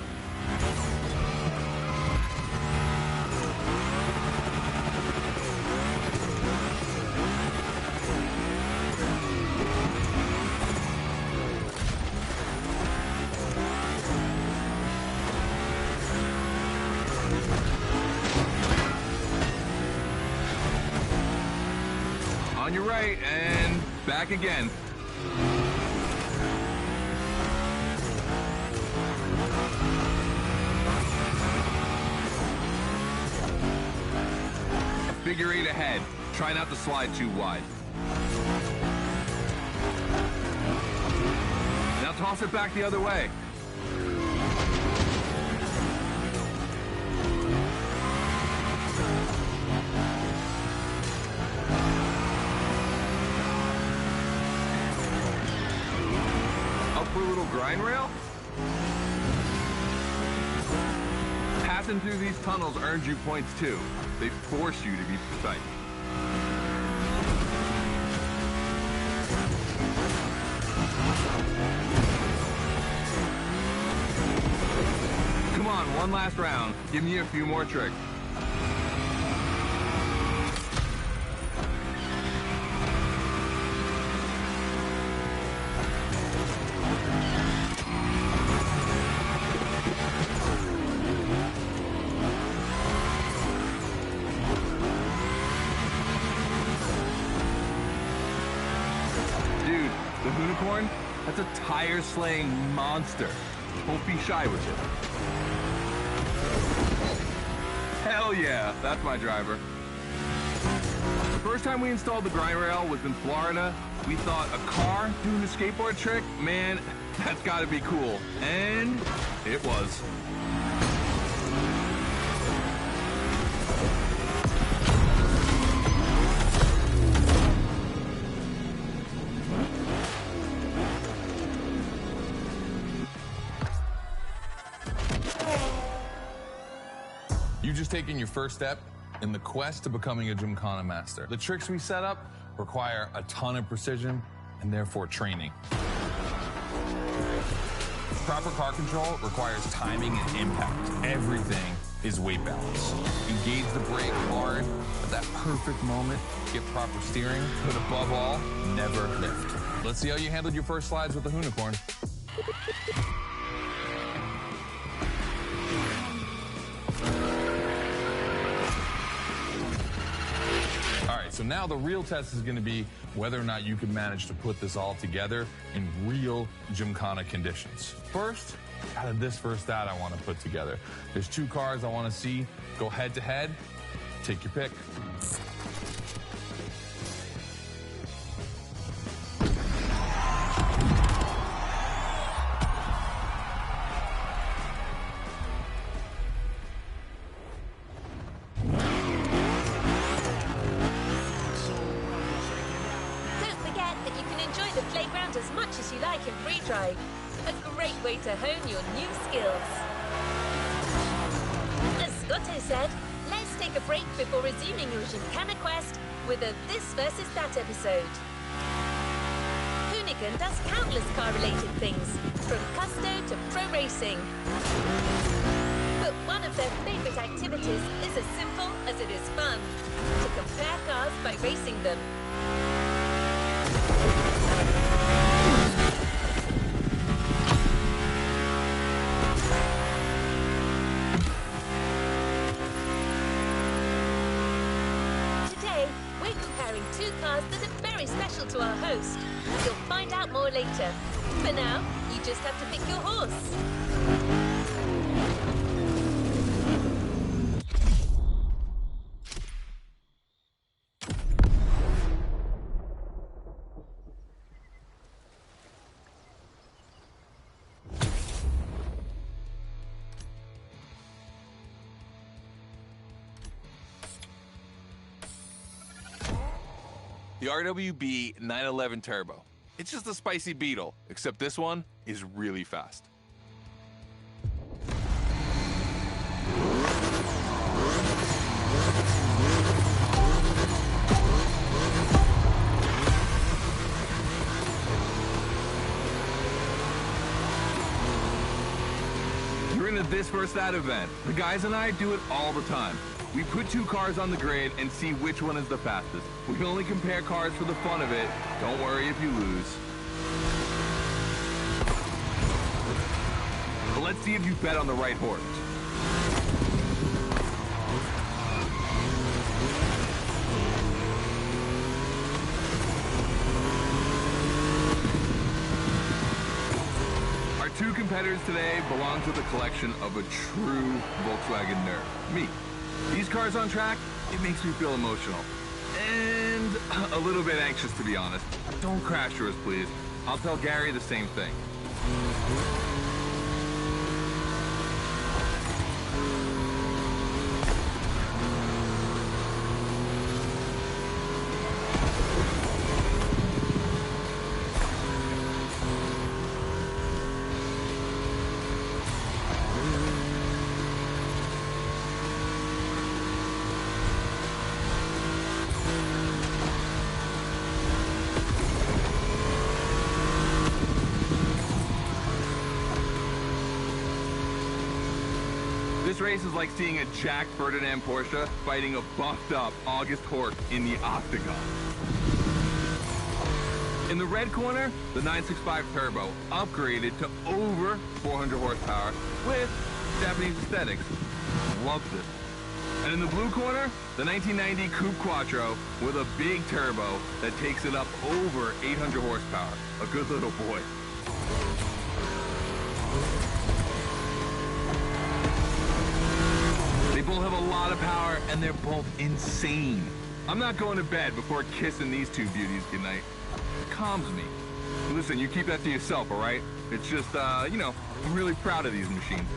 On your right, and back again. A figure 8 ahead. Try not to slide too wide. Now toss it back the other way. For a little grind rail? Passing through these tunnels earns you points too. They force you to be precise. Come on, one last round. Give me a few more tricks. Hoonicorn, that's a tire-slaying monster. Don't be shy with it. Hell yeah, that's my driver. The first time we installed the grind rail was in Florida. We thought a car doing a skateboard trick? Man, that's gotta be cool. And it was. You've just taken your first step in the quest to becoming a GYMKHANA master. The tricks we set up require a ton of precision and therefore training. Proper car control requires timing and impact. Everything is weight balance. Engage the brake hard at that perfect moment, get proper steering, but above all, never lift. Let's see how you handled your first slides with the Hoonicorn. So now the real test is going to be whether or not you can manage to put this all together in real GYMKHANA conditions. First, out of this first stat I want to put together. There's two cars I want to see go head to head. Take your pick. As much as you like in free drive, a great way to hone your new skills. As Scotto said, let's take a break before resuming your GYMKHANA quest with a This versus That episode. Hoonigan does countless car-related things, from custo to pro racing. But one of their favorite activities is as simple as it is fun, to compare cars by racing them. Two cars that are very special to our host. You'll find out more later. For now, you just have to pick your horse. The RWB 911 Turbo. It's just a spicy Beetle, except this one is really fast. You're in a This versus That event. The guys and I do it all the time. We put two cars on the grid and see which one is the fastest. We can only compare cars for the fun of it. Don't worry if you lose. But let's see if you bet on the right horse. Our two competitors today belong to the collection of a true Volkswagen nerd, me. These cars on track, it makes me feel emotional. And a little bit anxious, to be honest. Don't crash yours, please. I'll tell Gary the same thing. This race is like seeing a Jack Ferdinand Porsche fighting a buffed-up August Hork in the octagon. In the red corner, the 965 Turbo, upgraded to over 400 horsepower with Japanese aesthetics. Love this. And in the blue corner, the 1990 Coupe Quattro with a big turbo that takes it up over 800 horsepower. A good little boy. They both have a lot of power, and they're both insane. I'm not going to bed before kissing these two beauties goodnight. It calms me. Listen, you keep that to yourself, all right? It's just, you know, I'm really proud of these machines.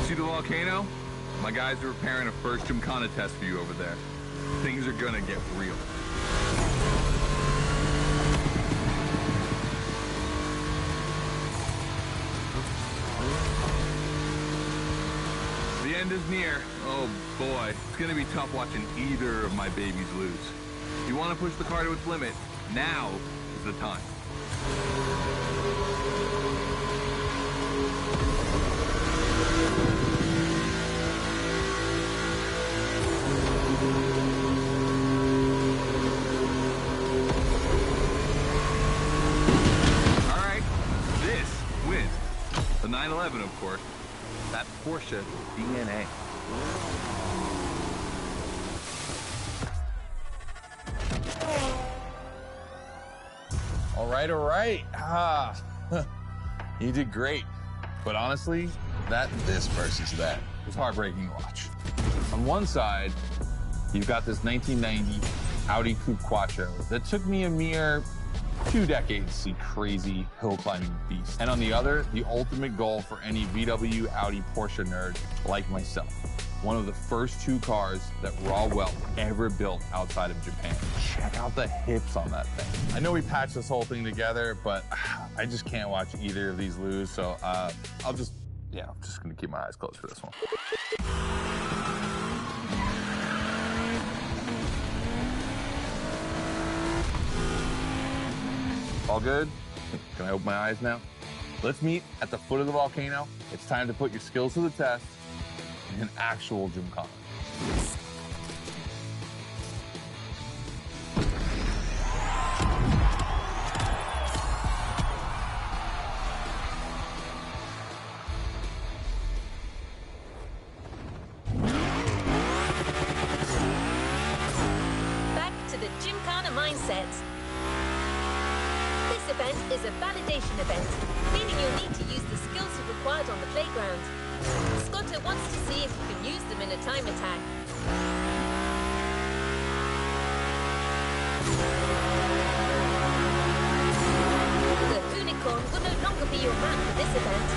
See the volcano? My guys are preparing a first GYMKHANA test for you over there. Things are gonna get real. The end is near. Oh boy, it's gonna be tough watching either of my babies lose. If you want to push the car to its limit, now is the time. The 911, of course. That Porsche DNA. All right. You did great. But honestly, this versus that was heartbreaking to watch. On one side, you've got this 1990 Audi Coupe Quattro that took me a mere 2 decades to see crazy hill climbing beast. And on the other, the ultimate goal for any VW, Audi, Porsche nerd like myself. One of the first 2 cars that Raw Welt ever built outside of Japan. Check out the hips on that thing. I know we patched this whole thing together, but I just can't watch either of these lose. So I'm just gonna keep my eyes closed for this one. All good? Can I open my eyes now? Let's meet at the foot of the volcano. It's time to put your skills to the test in an actual GYMKHANA. Back to the GYMKHANA mindset. This event is a validation event, meaning you'll need to use the skills you've acquired on the playground. Scotto wants to see if you can use them in a time attack. The Unicorn will no longer be your man for this event,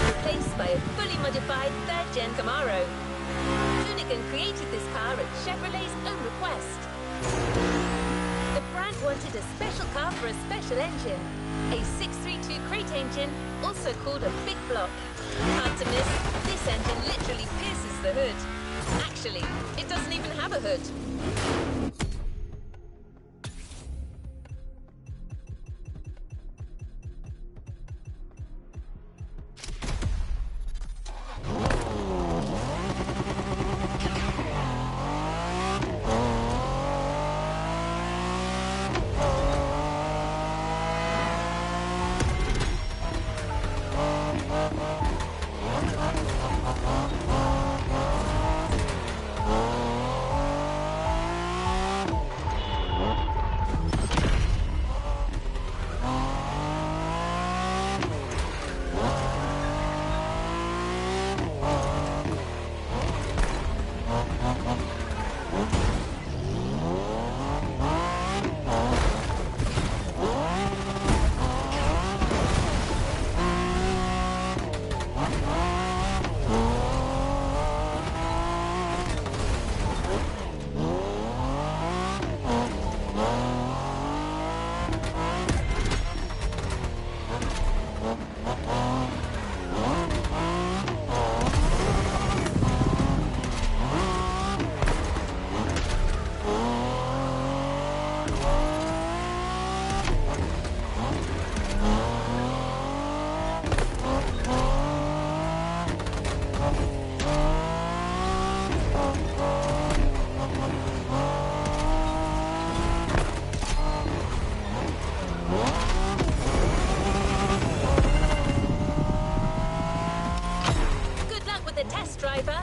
replaced by a fully modified 3rd-gen Camaro. Hoonigan created this car at Chevrolet's own request. The brand wanted a special car for a special engine, a 632 crate engine, also called a big block. Hard to miss, this engine literally pierces the hood. Actually, it doesn't even have a hood. driver?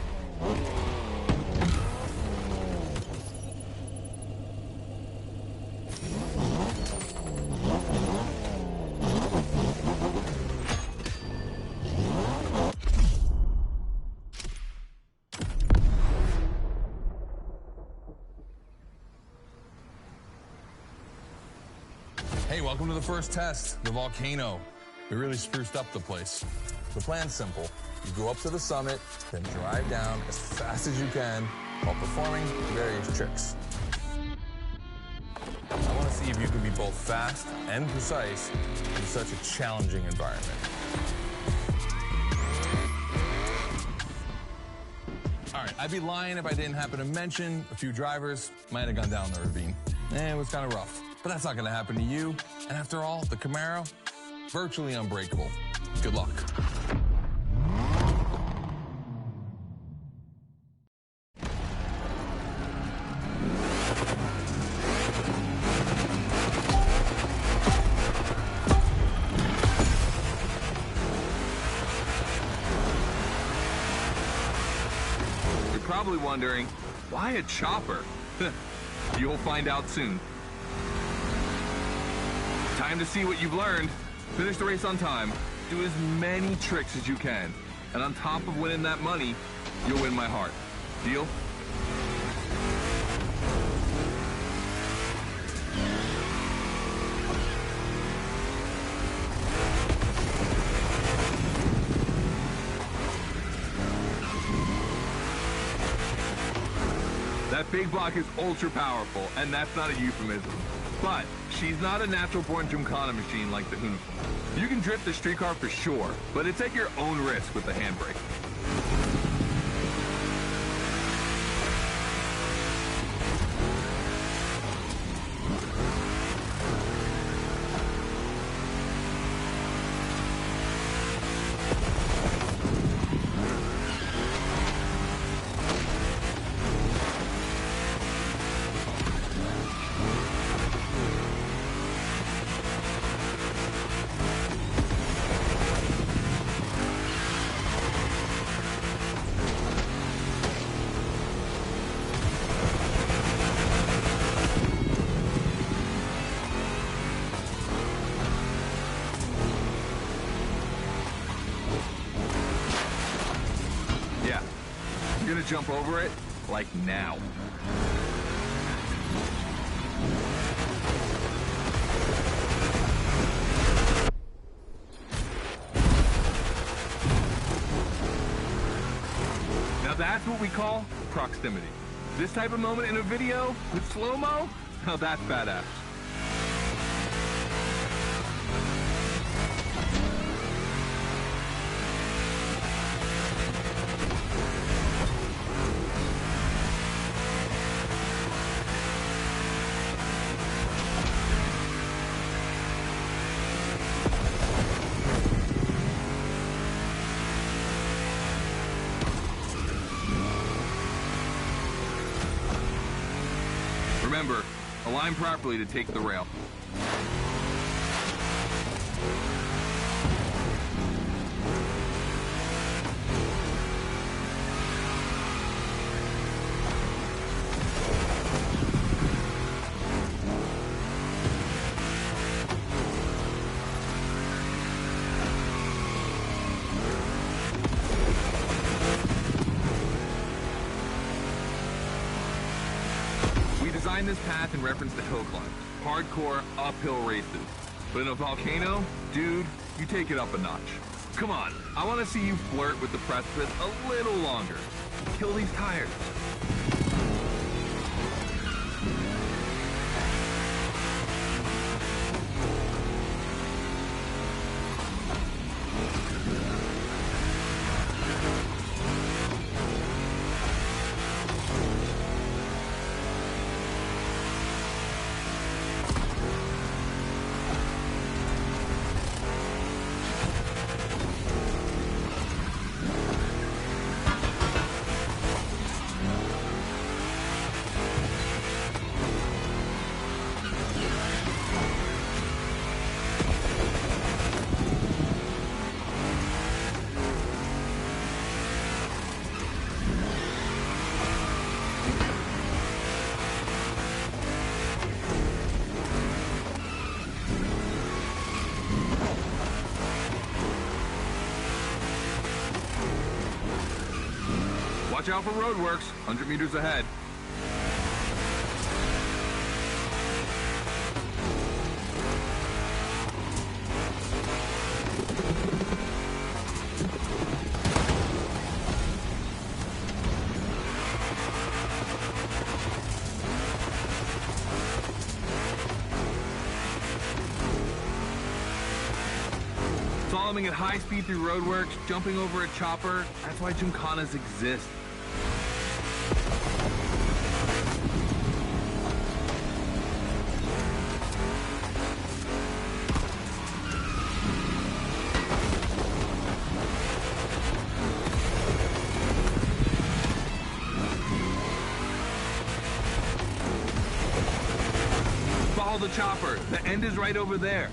Hey, welcome to the first test, the volcano. We really spruced up the place. The plan's simple. You go up to the summit, then drive down as fast as you can while performing various tricks. I want to see if you can be both fast and precise in such a challenging environment. All right, I'd be lying if I didn't happen to mention a few drivers might have gone down the ravine. It was kind of rough, but that's not going to happen to you. And after all, the Camaro, virtually unbreakable. Good luck. You're probably wondering, why a chopper? You'll find out soon. Time to see what you've learned. Finish the race on time. Do as many tricks as you can. And on top of winning that money, you'll win my heart. Deal? That big block is ultra powerful, and that's not a euphemism. But she's not a natural-born GYMKHANA machine like the Huna. You can drift the streetcar for sure, but it's at your own risk with the handbrake. You're gonna jump over it, like now. Now that's what we call proximity. This type of moment in a video with slow-mo, now that's badass. Remember, align properly to take the rail. Designed this path in reference to hill climb, hardcore uphill races. But in a volcano, dude, you take it up a notch. Come on, I want to see you flirt with the precipice a little longer. Kill these tires. Watch out for roadworks, 100 meters ahead. Slaloming at high speed through roadworks, jumping over a chopper, that's why GYMKHANAs exist. Follow the chopper. The end is right over there.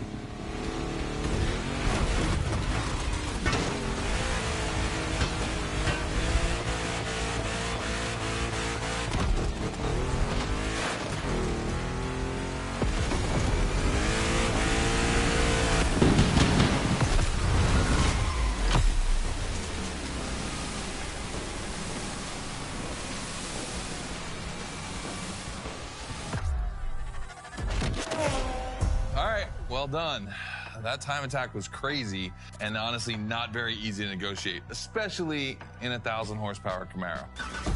Well done. That time attack was crazy and honestly not very easy to negotiate, especially in a 1,000 horsepower Camaro.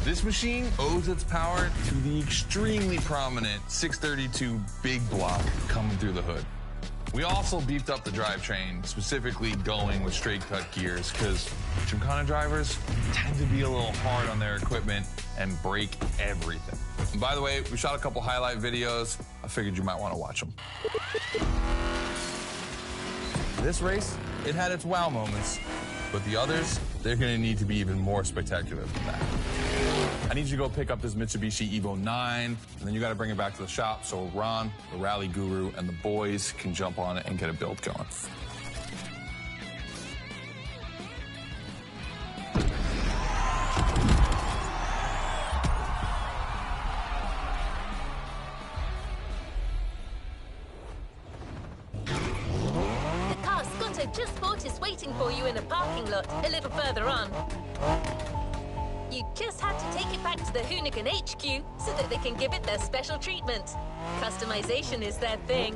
This machine owes its power to the extremely prominent 632 big block coming through the hood. We also beefed up the drivetrain, specifically going with straight cut gears, because GYMKHANA drivers tend to be a little hard on their equipment and break everything. And by the way, we shot a couple highlight videos. I figured you might want to watch them. This race, it had its wow moments, but the others, they're gonna need to be even more spectacular than that. I need you to go pick up this Mitsubishi Evo 9, and then you gotta bring it back to the shop so Ron, the rally guru, and the boys can jump on it and get a build going. Just bought is waiting for you in a parking lot a little further on. You just had to take it back to the Hoonigan HQ so that they can give it their special treatment. Customization is their thing.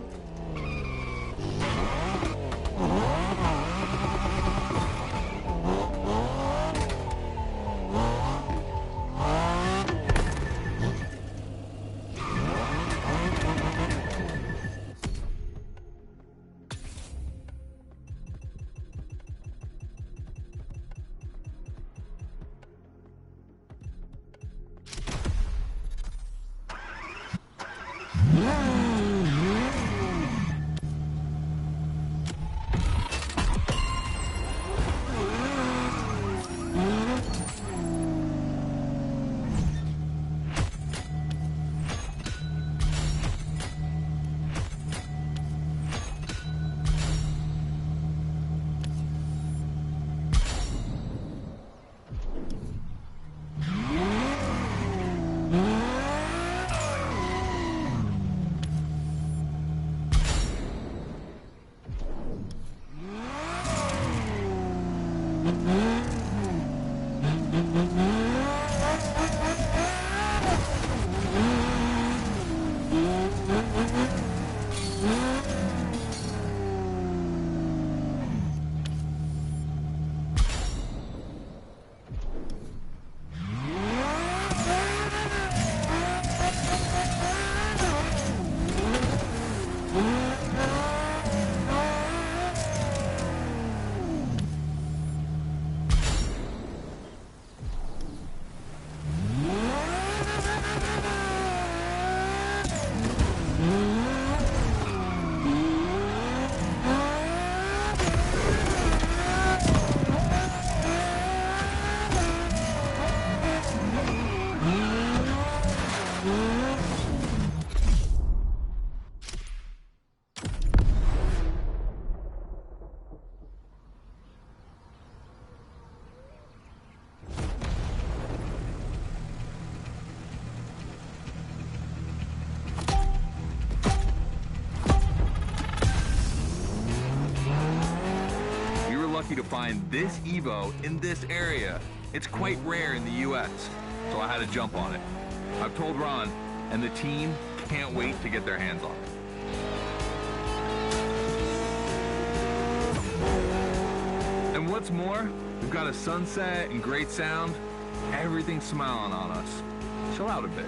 To find this Evo in this area. It's quite rare in the US, so I had to jump on it. I've told Ron, and the team can't wait to get their hands on it. And what's more, we've got a sunset and great sound. Everything's smiling on us. Chill out a bit.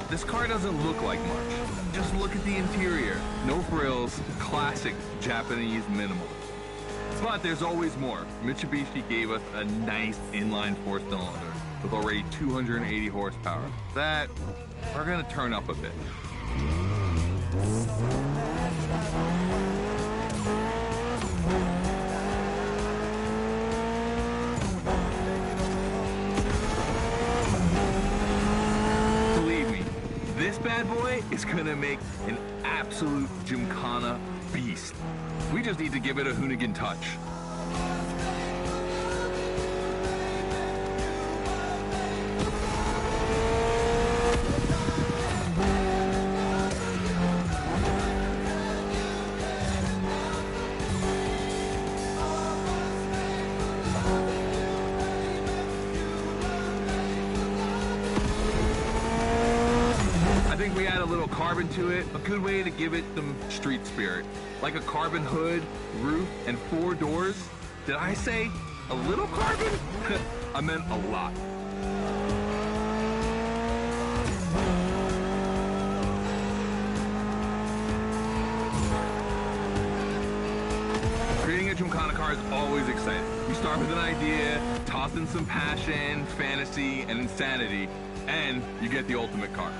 This car doesn't look like much. Just look at the interior. No frills, classic Japanese minimal. But there's always more. Mitsubishi gave us a nice inline four-cylinder with already 280 horsepower. That we're gonna turn up a bit. This bad boy is gonna make an absolute GYMKHANA beast. We just need to give it a Hoonigan touch. We add a little carbon to it, a good way to give it some street spirit. Like a carbon hood, roof, and 4 doors. Did I say a little carbon? I meant a lot. Creating a GYMKHANA car is always exciting. You start with an idea, toss in some passion, fantasy, and insanity, and you get the ultimate car.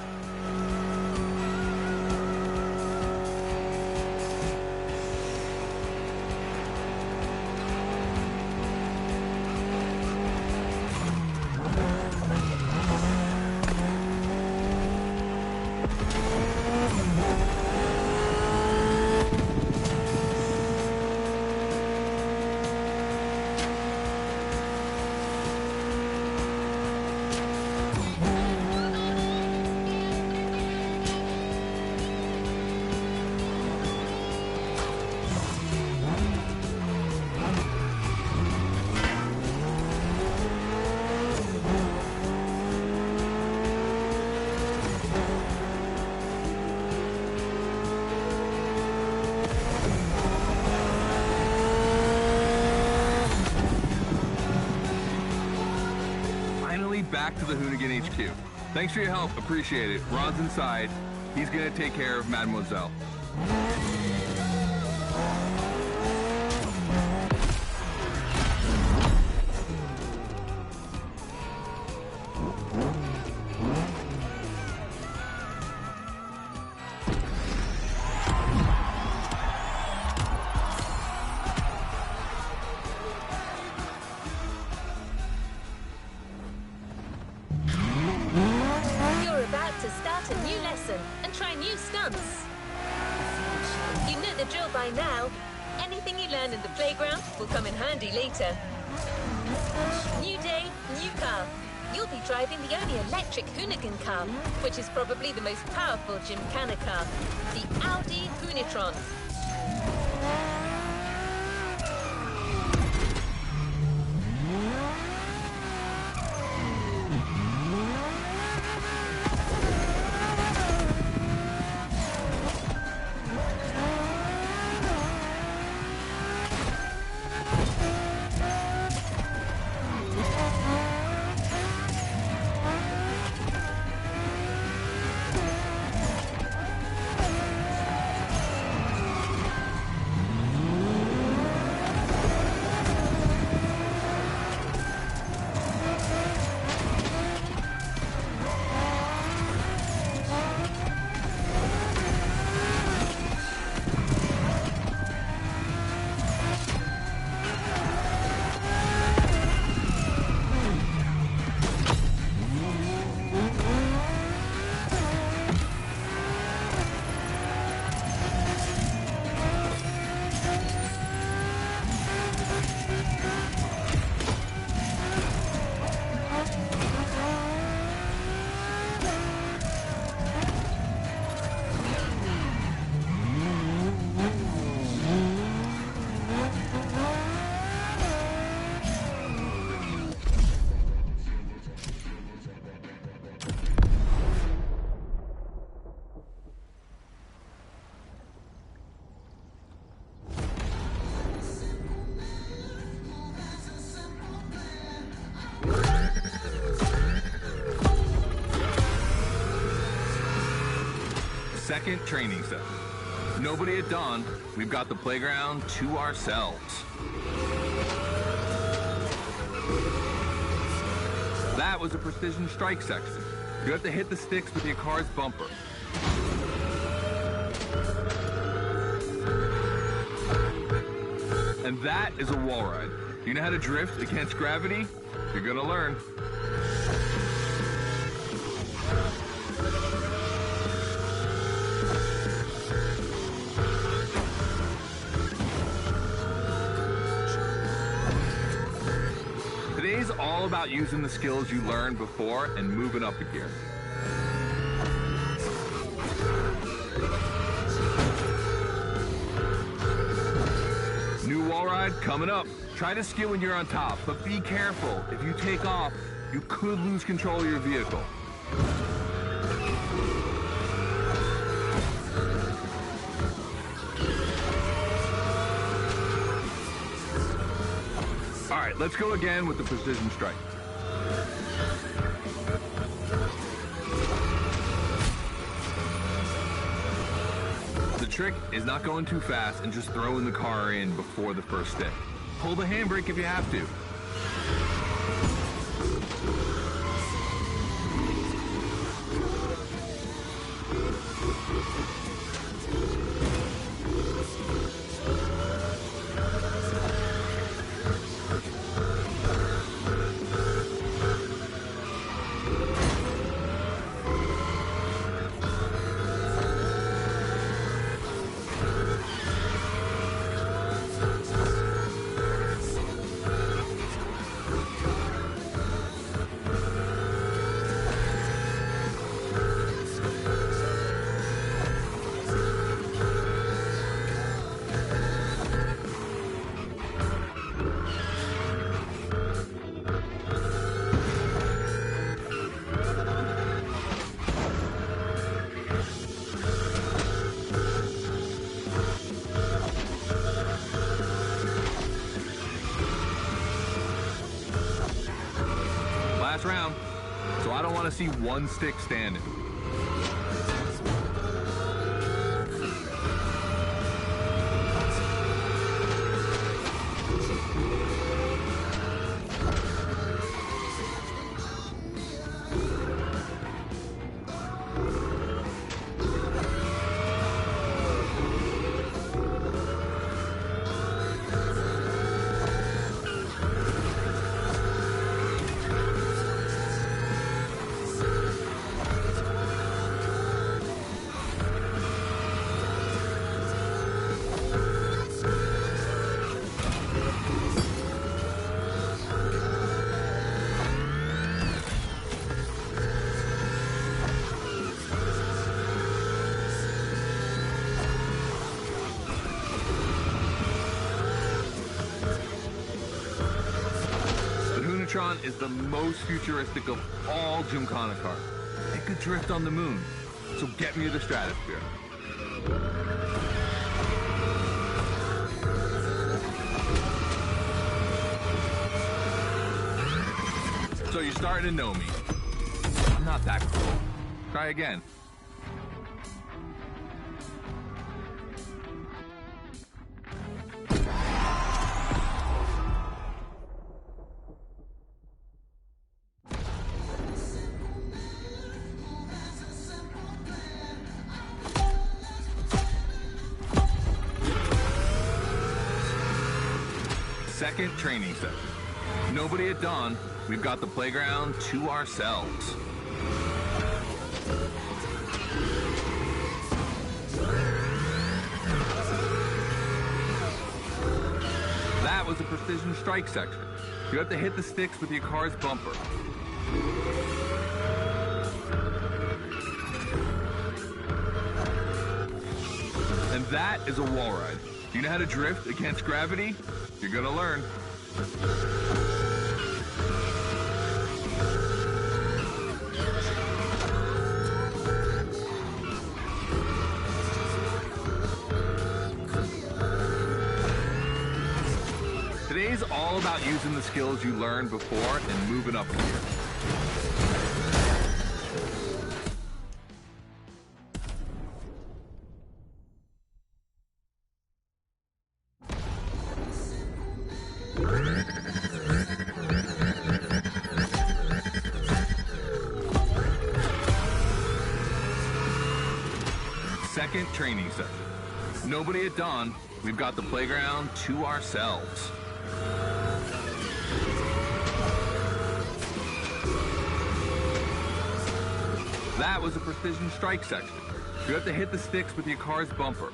Back to the Hoonigan HQ. Thanks for your help, appreciate it. Ron's inside. He's gonna take care of Mademoiselle. To start a new lesson and try new stunts. You know the drill by now. Anything you learn in the playground will come in handy later. New day, new car. You'll be driving the only electric Hoonigan car, which is probably the most powerful GYMKHANA car, the Audi Hoonitron. Second training session. Nobody at dawn. We've got the playground to ourselves. That was a precision strike section. You have to hit the sticks with your car's bumper. And that is a wall ride. You know how to drift against gravity? You're gonna learn. Today's all about using the skills you learned before and moving up a gear. New wall ride coming up. Try to skid when you're on top, but be careful. If you take off, you could lose control of your vehicle. All right, let's go again with the precision strike. The trick is not going too fast and just throwing the car in before the first stick. Pull the handbrake if you have to. Last round, so I don't want to see one stick standing. Is the most futuristic of all GYMKHANA cars. It could drift on the moon, so get me to the stratosphere. So you're starting to know me. I'm not that cool. Try again. Second training session. Nobody at dawn. We've got the playground to ourselves. That was a precision strike section. You have to hit the sticks with your car's bumper. And that is a wall ride. Do you know how to drift against gravity? You're gonna learn. Today's all about using the skills you learned before and moving up a gear. second training session. Nobody at dawn. We've got the playground to ourselves. That was a precision strike section. You have to hit the sticks with your car's bumper.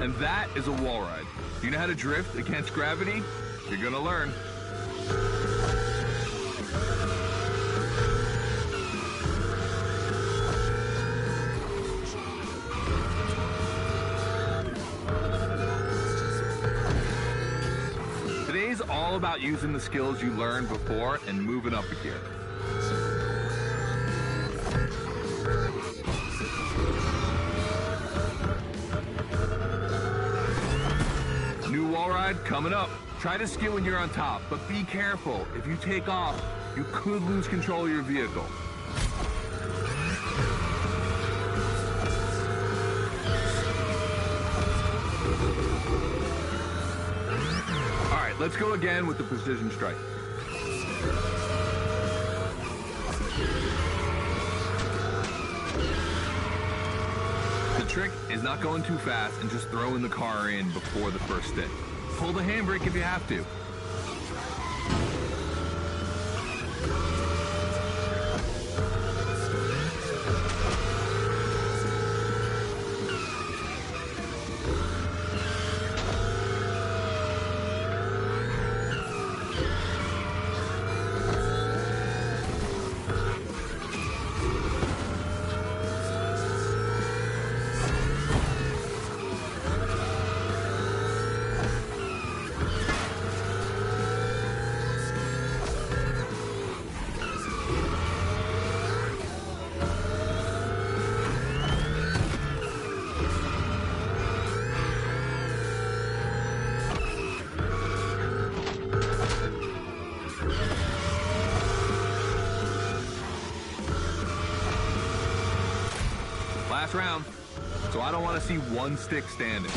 And that is a wall ride. You know how to drift against gravity? You're gonna learn. Today's all about using the skills you learned before and moving up a gear. New wall ride coming up. Try to ski when you're on top, but be careful. If you take off, you could lose control of your vehicle. All right, let's go again with the precision strike. The trick is not going too fast and just throwing the car in before the first stick. Pull the handbrake if you have to. Last round, so I don't want to see one stick standing.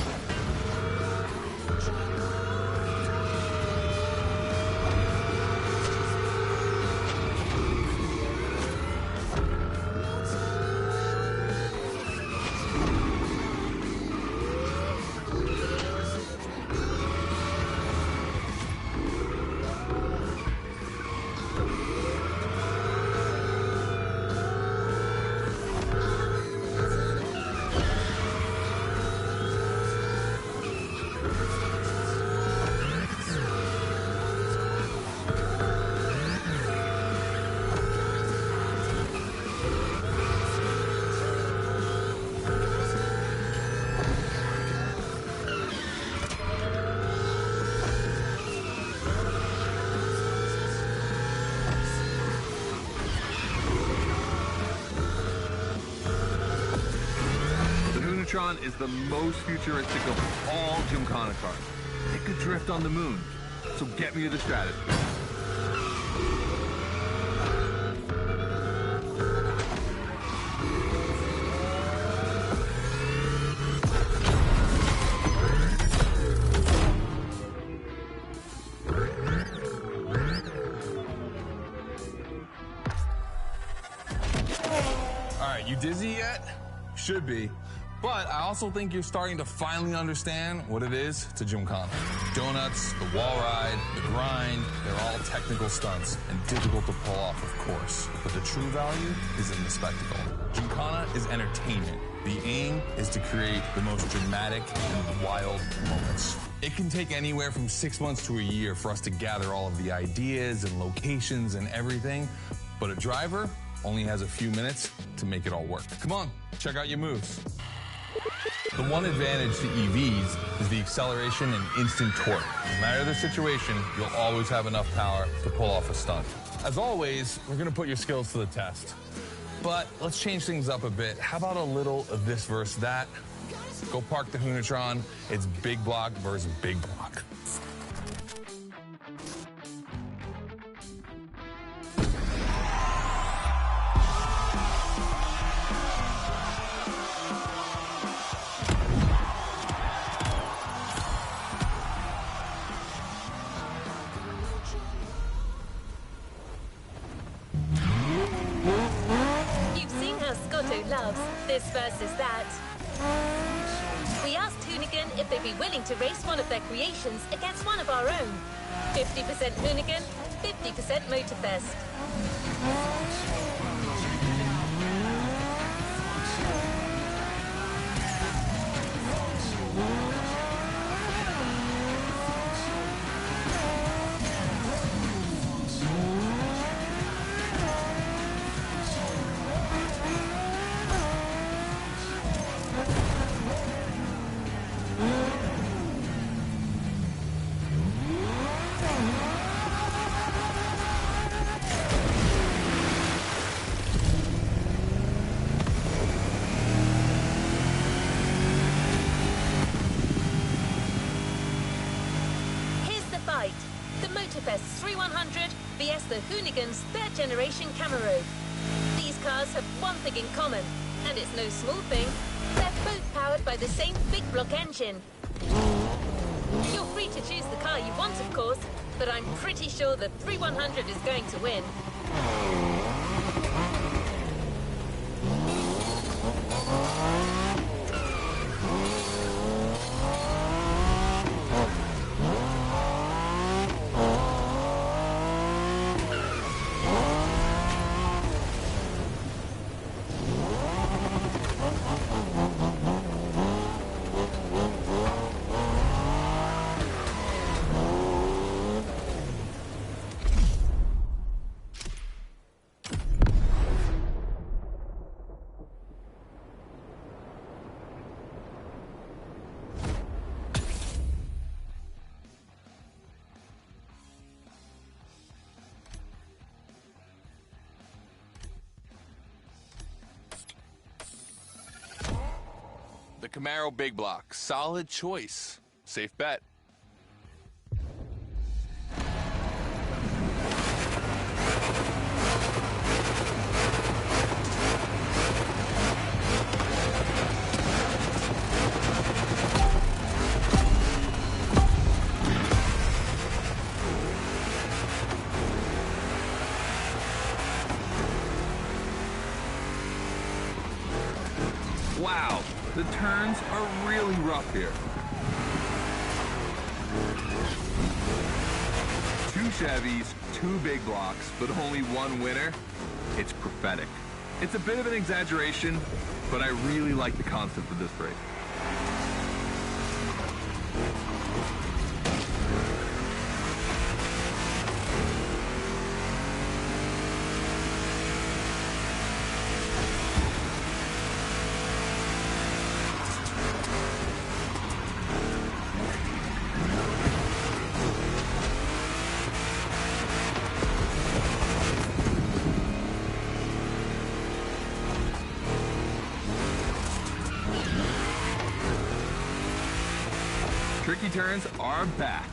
Is the most futuristic of all GYMKHANA cars. It could drift on the moon, so get me to the stratosphere. All right, you dizzy yet? Should be. But I also think you're starting to finally understand what it is to GYMKHANA. Donuts, the wall ride, the grind, they're all technical stunts and difficult to pull off, of course. But the true value is in the spectacle. GYMKHANA is entertainment. The aim is to create the most dramatic and wild moments. It can take anywhere from 6 months to a year for us to gather all of the ideas and locations and everything. But a driver only has a few minutes to make it all work. Come on, check out your moves. The one advantage to EVs is the acceleration and instant torque. No matter the situation, you'll always have enough power to pull off a stunt. As always, we're gonna put your skills to the test. But let's change things up a bit. How about a little of this versus that? Go park the Hunatron. It's big block versus big block. this versus that. We asked Hoonigan if they'd be willing to race one of their creations against one of our own. 50% Hoonigan, 50% Motorfest. The Motorfest 3100 vs the Hoonigan's third generation Camaro. These cars have one thing in common, and it's no small thing. They're both powered by the same big block engine. You're free to choose the car you want, of course, but I'm pretty sure the 3100 is going to win. The Camaro Big Block, solid choice. Safe bet. Wow, the turns are really rough here. Two Chevys, two big blocks, but only one winner. It's prophetic. It's a bit of an exaggeration, but I really like the concept of this race. Tricky turns are back.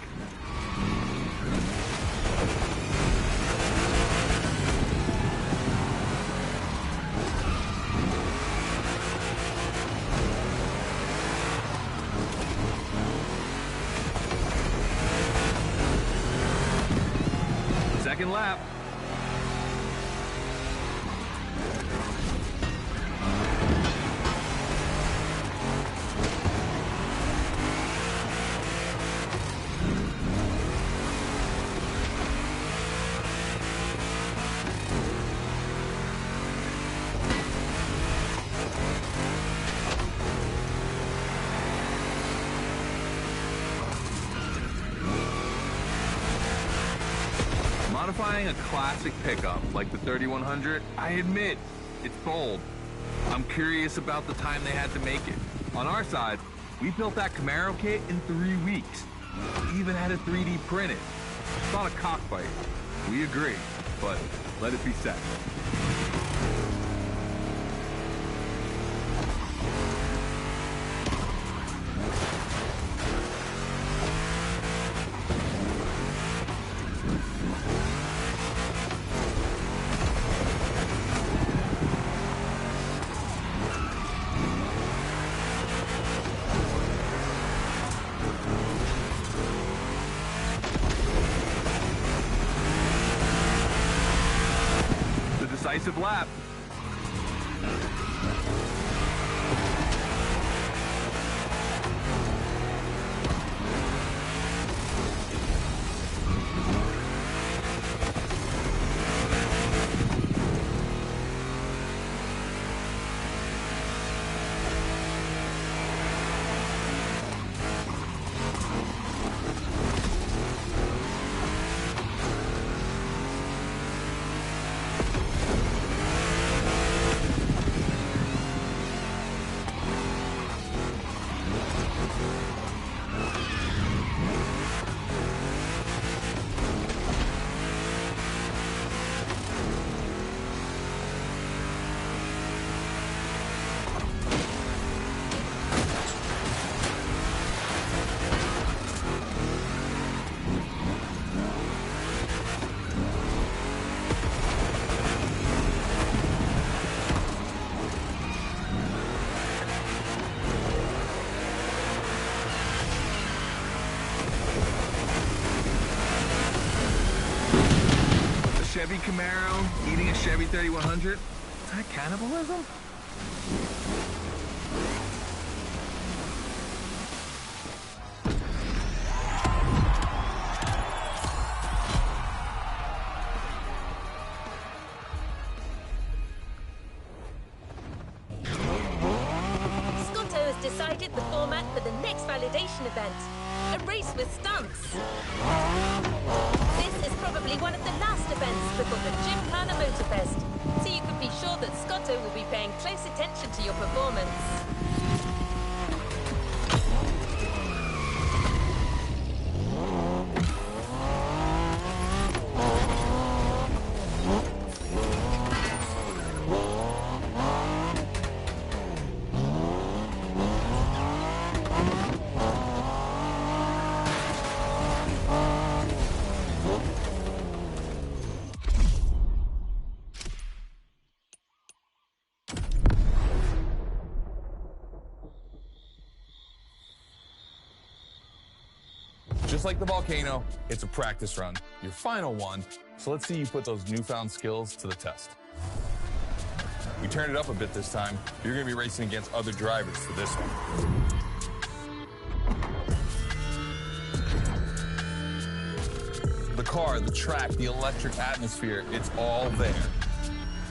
Second lap. Modifying a classic pickup like the 3100, I admit, it's bold. I'm curious about the time they had to make it. On our side, we built that Camaro kit in 3 weeks. Even had a 3D printed. Thought a cockfight. We agree, but let it be said. Decisive lap. Chevy Camaro eating a Chevy 3100? Is that cannibalism? Scotto has decided the format for the next validation event. A race with stunts. This is probably one of the last events before the GYMKHANA Motor Fest, so you can be sure that Scotto will be paying close attention to your performance. Just like the volcano, it's a practice run, your final one, so let's see you put those newfound skills to the test. We turned it up a bit this time. You're going to be racing against other drivers for this one. The car, the track, the electric atmosphere, it's all there.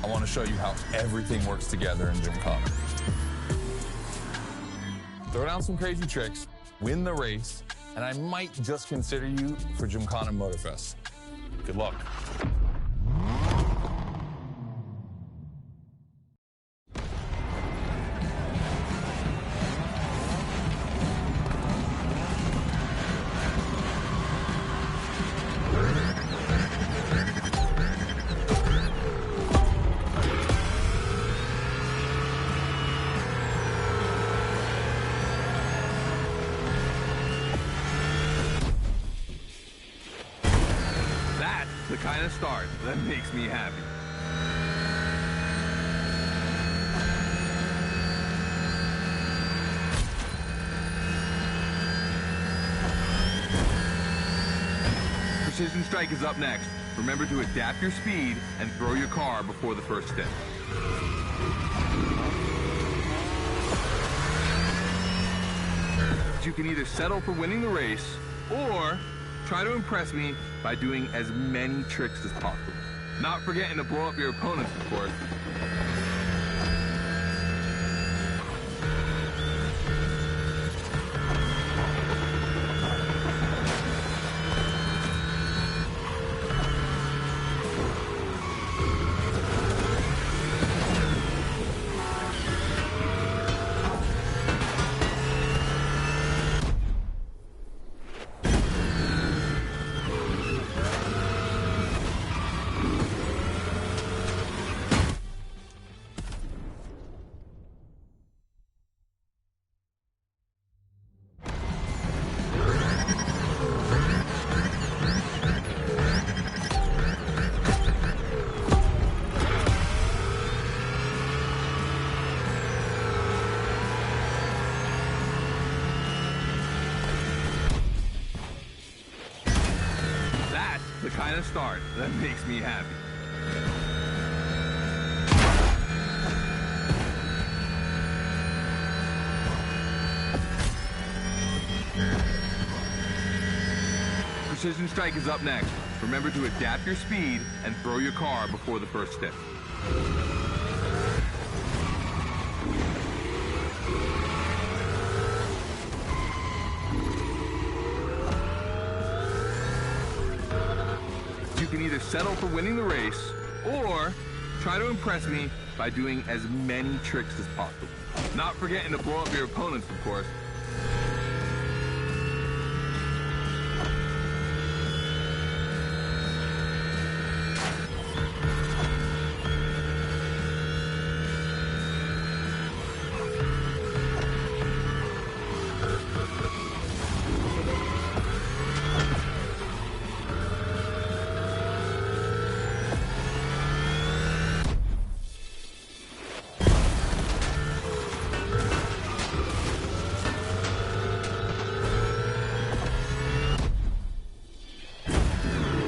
I want to show you how everything works together in GYMKHANA. Throw down some crazy tricks, win the race, and I might just consider you for GYMKHANA Motor Fest. Good luck. The kind of start that makes me happy. Precision Strike is up next. Remember to adapt your speed and throw your car before the first step. You can either settle for winning the race or try to impress me by doing as many tricks as possible. Not forgetting to blow up your opponents, of course. The kind of start that makes me happy. Precision Strike is up next. Remember to adapt your speed and throw your car before the first step. You can either settle for winning the race or try to impress me by doing as many tricks as possible. Not forgetting to blow up your opponents, of course.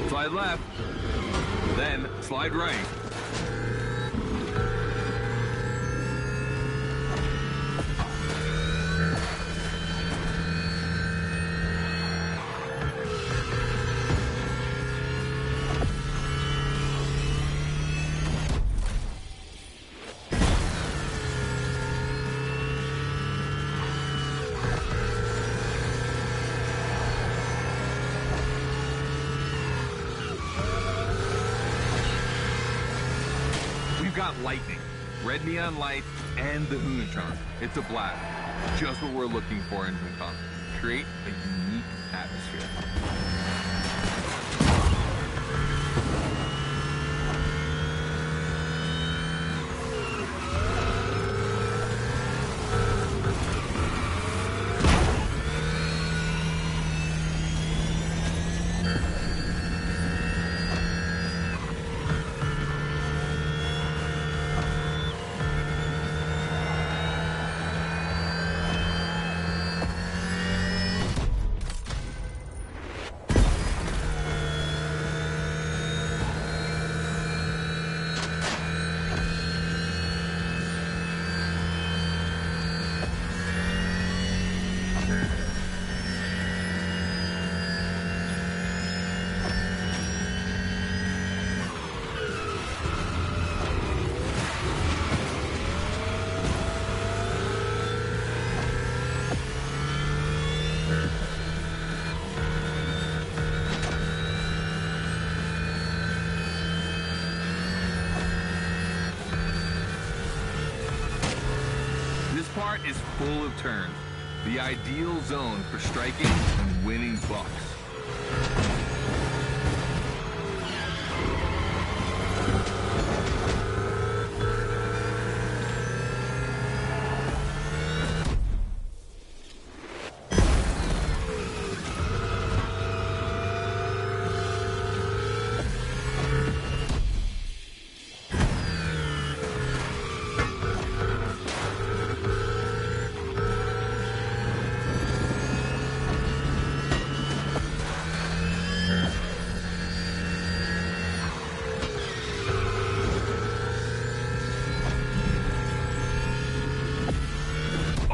Slide left. Then slide right. Got lightning, red neon light, and the Hunatron. It's a blast. Just what we're looking for in GYMKHANA. Create a unique atmosphere. Part is full of turns, the ideal zone for striking and winning bucks.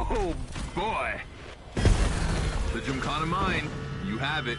Oh boy! The GYMKHANA mine, you have it.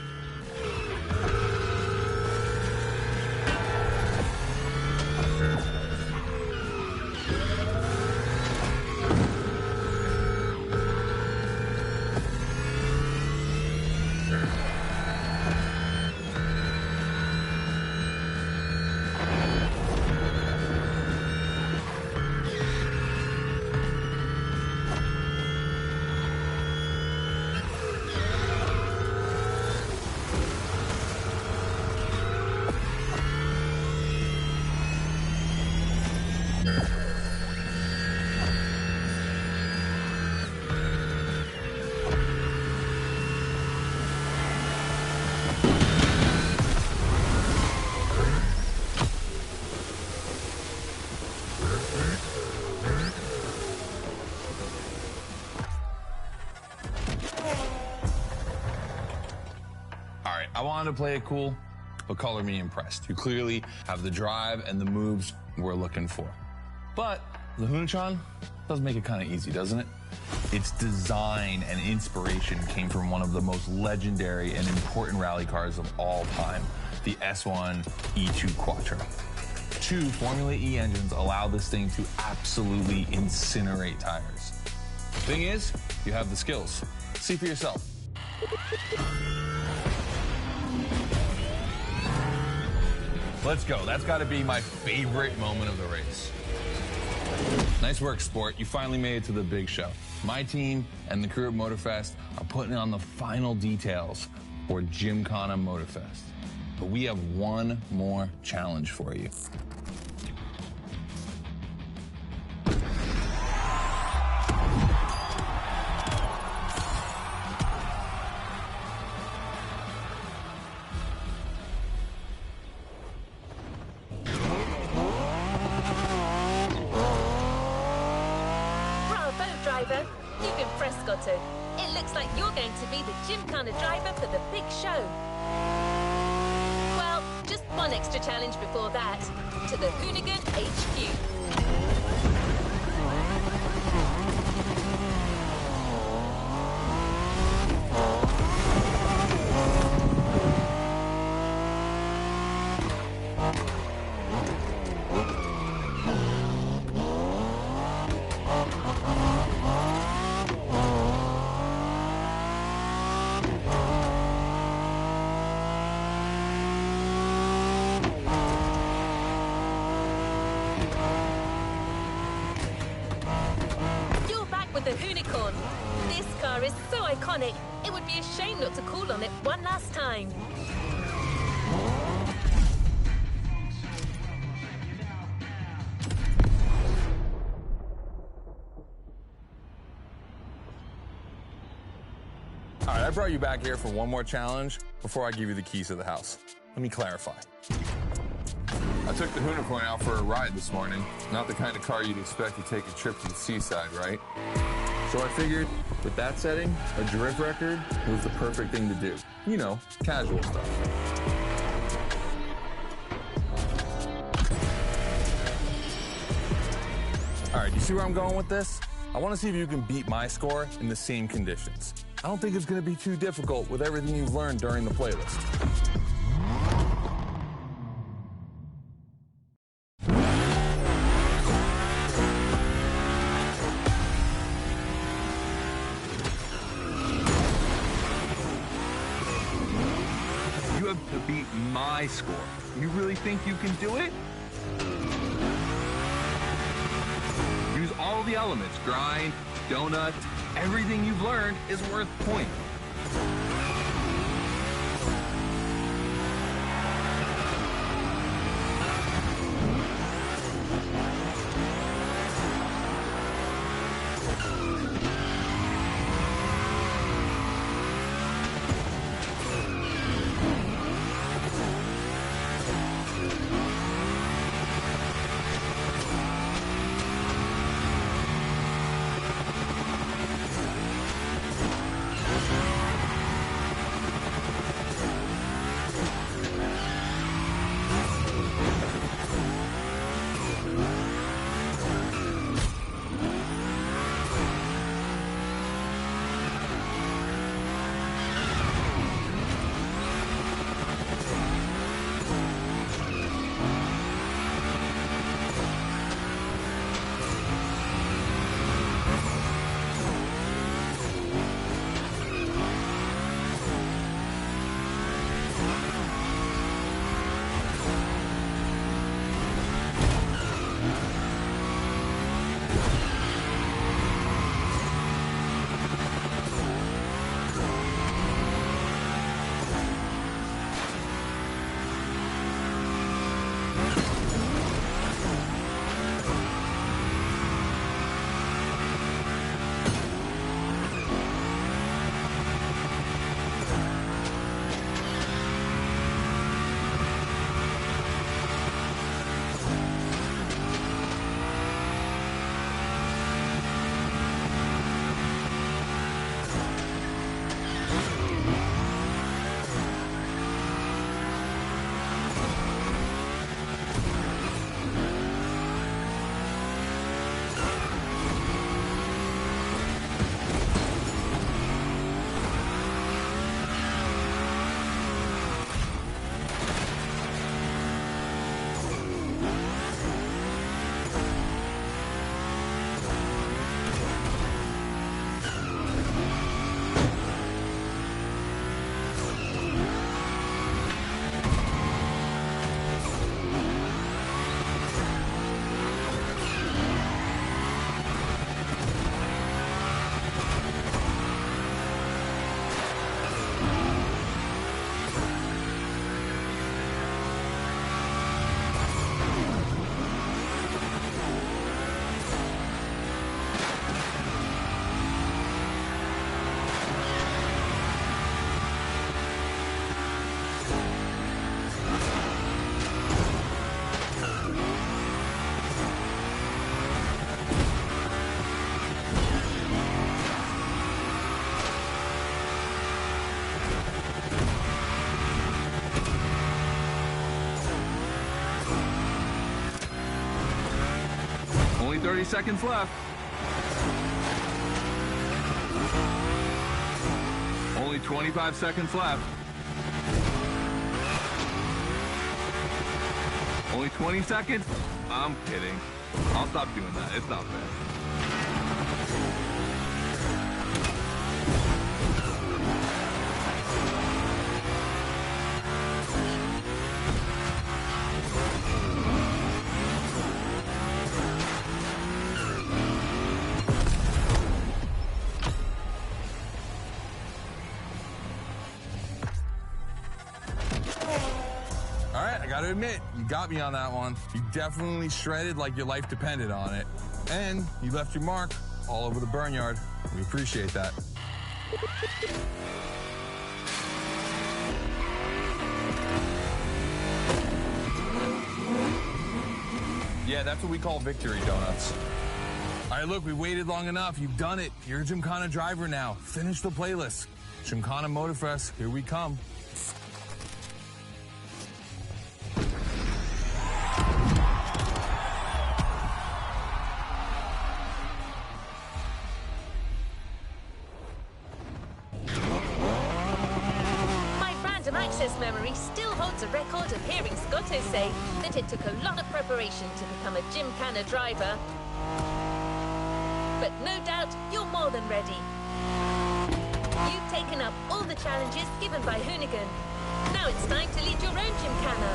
I wanted to play it cool, but color me impressed. You clearly have the drive and the moves we're looking for. But the Hunatron does make it kind of easy, doesn't it? Its design and inspiration came from one of the most legendary and important rally cars of all time, the S1 E2 Quattro. 2 Formula E engines allow this thing to absolutely incinerate tires. Thing is, you have the skills. See for yourself. Let's go. That's got to be my favorite moment of the race. Nice work, Sport. You finally made it to the big show. My team and the crew at Motorfest are putting on the final details for GYMKHANA Motorfest. But we have one more challenge for you. You've been Frescotted. It looks like you're going to be the GYMKHANA driver for the big show. Well, just one one extra challenge before that, to the Hoonigan HQ. The Hoonicorn. This car is so iconic, it would be a shame not to call on it one last time. All right, I brought you back here for one more challenge before I give you the keys to the house. Let me clarify. I took the Hoonicorn out for a ride this morning. Not the kind of car you'd expect to take a trip to the seaside, right? So I figured, with that setting, a drift record was the perfect thing to do. You know, casual stuff. All right, you see where I'm going with this? I want to see if you can beat my score in the same conditions. I don't think it's going to be too difficult with everything you've learned during the playlist. You have to beat my score. You really think you can do it? Use all the elements. Grind, donut, everything you've learned is worth points. 30 seconds left. Only 25 seconds left. Only 20 seconds? I'm kidding. I'll stop doing that. It's not fair. All right, I gotta admit, you got me on that one. You definitely shredded like your life depended on it. And you left your mark all over the barnyard. We appreciate that. Yeah, that's what we call victory donuts. All right, look, we waited long enough. You've done it. You're a GYMKHANA driver now. Finish the playlist. GYMKHANA Motor Fest, here we come. Access memory still holds a record of hearing Scotto say that it took a lot of preparation to become a GYMKHANA driver. But no doubt you're more than ready. You've taken up all the challenges given by Hoonigan. Now it's time to lead your own GYMKHANA.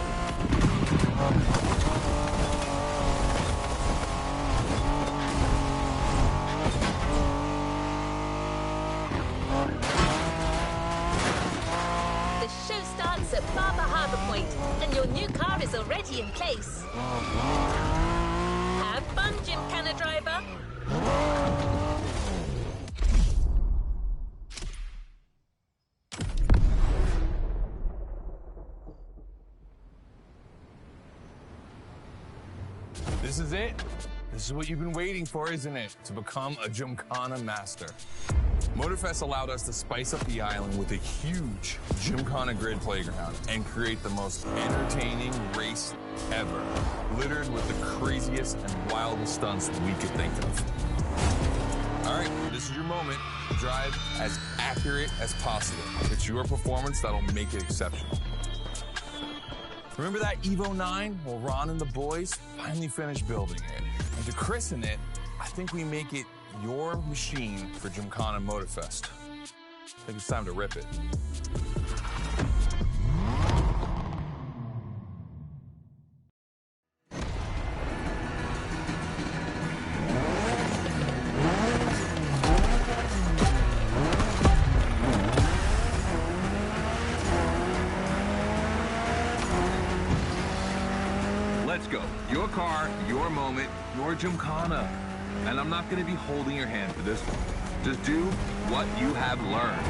At Barber Harbour Point, and your new car is already in place. Have fun, GYMKHANA driver. This is it. This is what you've been waiting for, isn't it? To become a GYMKHANA master. Motorfest allowed us to spice up the island with a huge GYMKHANA grid playground and create the most entertaining race ever, littered with the craziest and wildest stunts we could think of. All right, this is your moment. Drive as accurate as possible. It's your performance that'll make it exceptional. Remember that Evo 9? Well, Ron and the boys finally finished building it. And to christen it, I think we make it your machine for GYMKHANA Motorfest. I think it's time to rip it. Let's go. Your car, your moment, your GYMKHANA. And I'm not going to be holding your hand for this one. Just do what you have learned.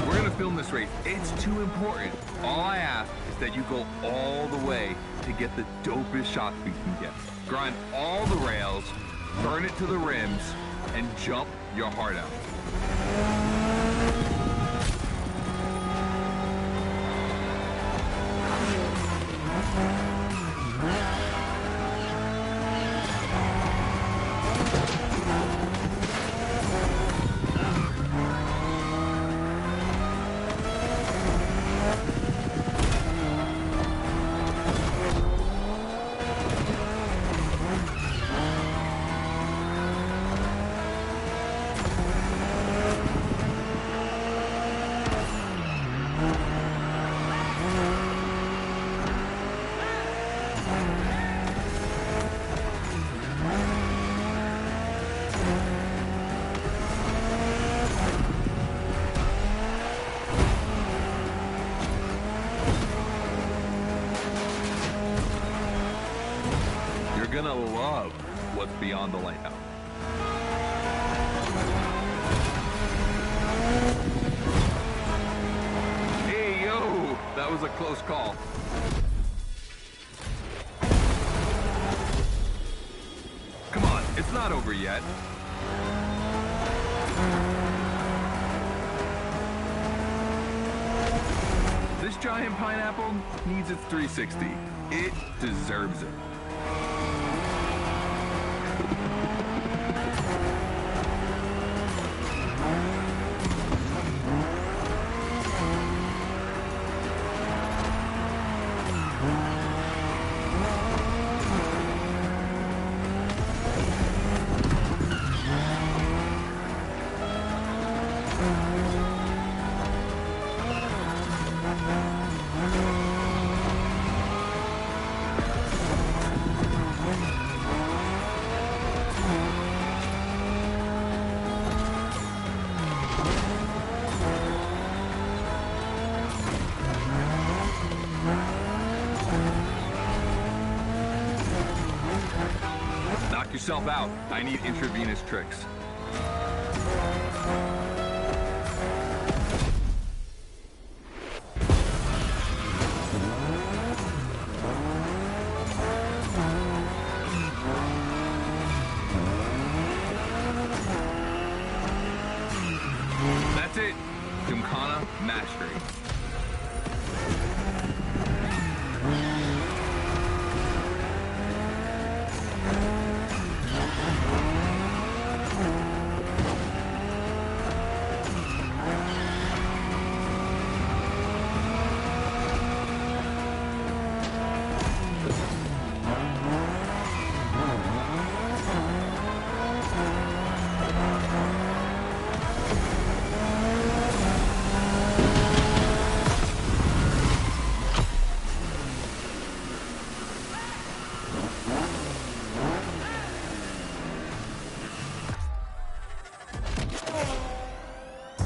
We're going to film this race. It's too important. All I ask is that you go all the way to get the dopest shots we can get. Grind all the rails, burn it to the rims, and jump your heart out. You're gonna love what's beyond the layout. Hey, yo, that was a close call. Come on, it's not over yet. This giant pineapple needs its 360. It deserves it. Knock yourself out. I need intravenous tricks. That's it. GYMKHANA Mastery.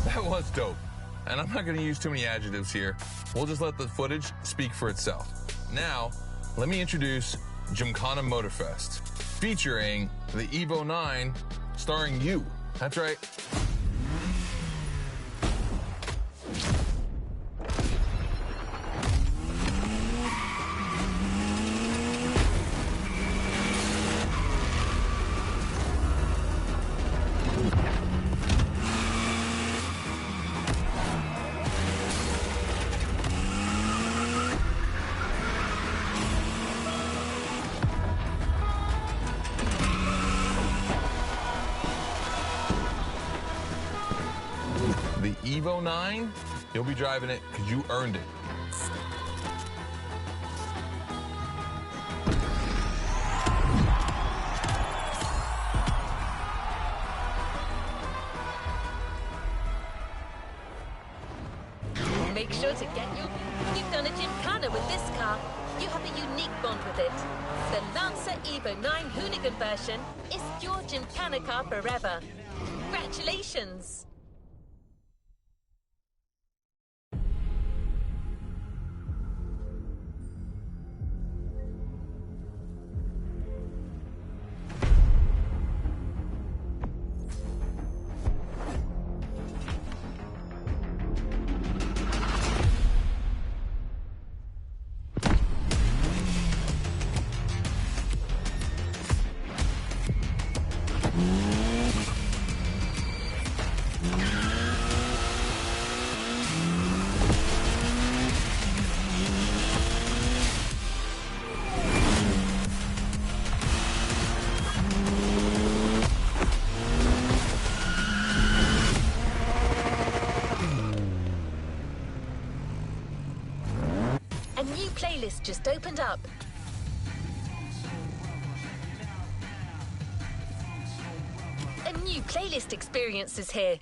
That was dope. And I'm not going to use too many adjectives here. We'll just let the footage speak for itself. Now, let me introduce GYMKHANA Motorfest, featuring the Evo 9, starring you. That's right. The Evo 9, you'll be driving it because you earned it. Make sure to get You've done a GYMKHANA with this car. You have a unique bond with it. The Lancer Evo 9 Hoonigan version is your GYMKHANA car forever. Congratulations! A new playlist just opened up. A new playlist experience is here.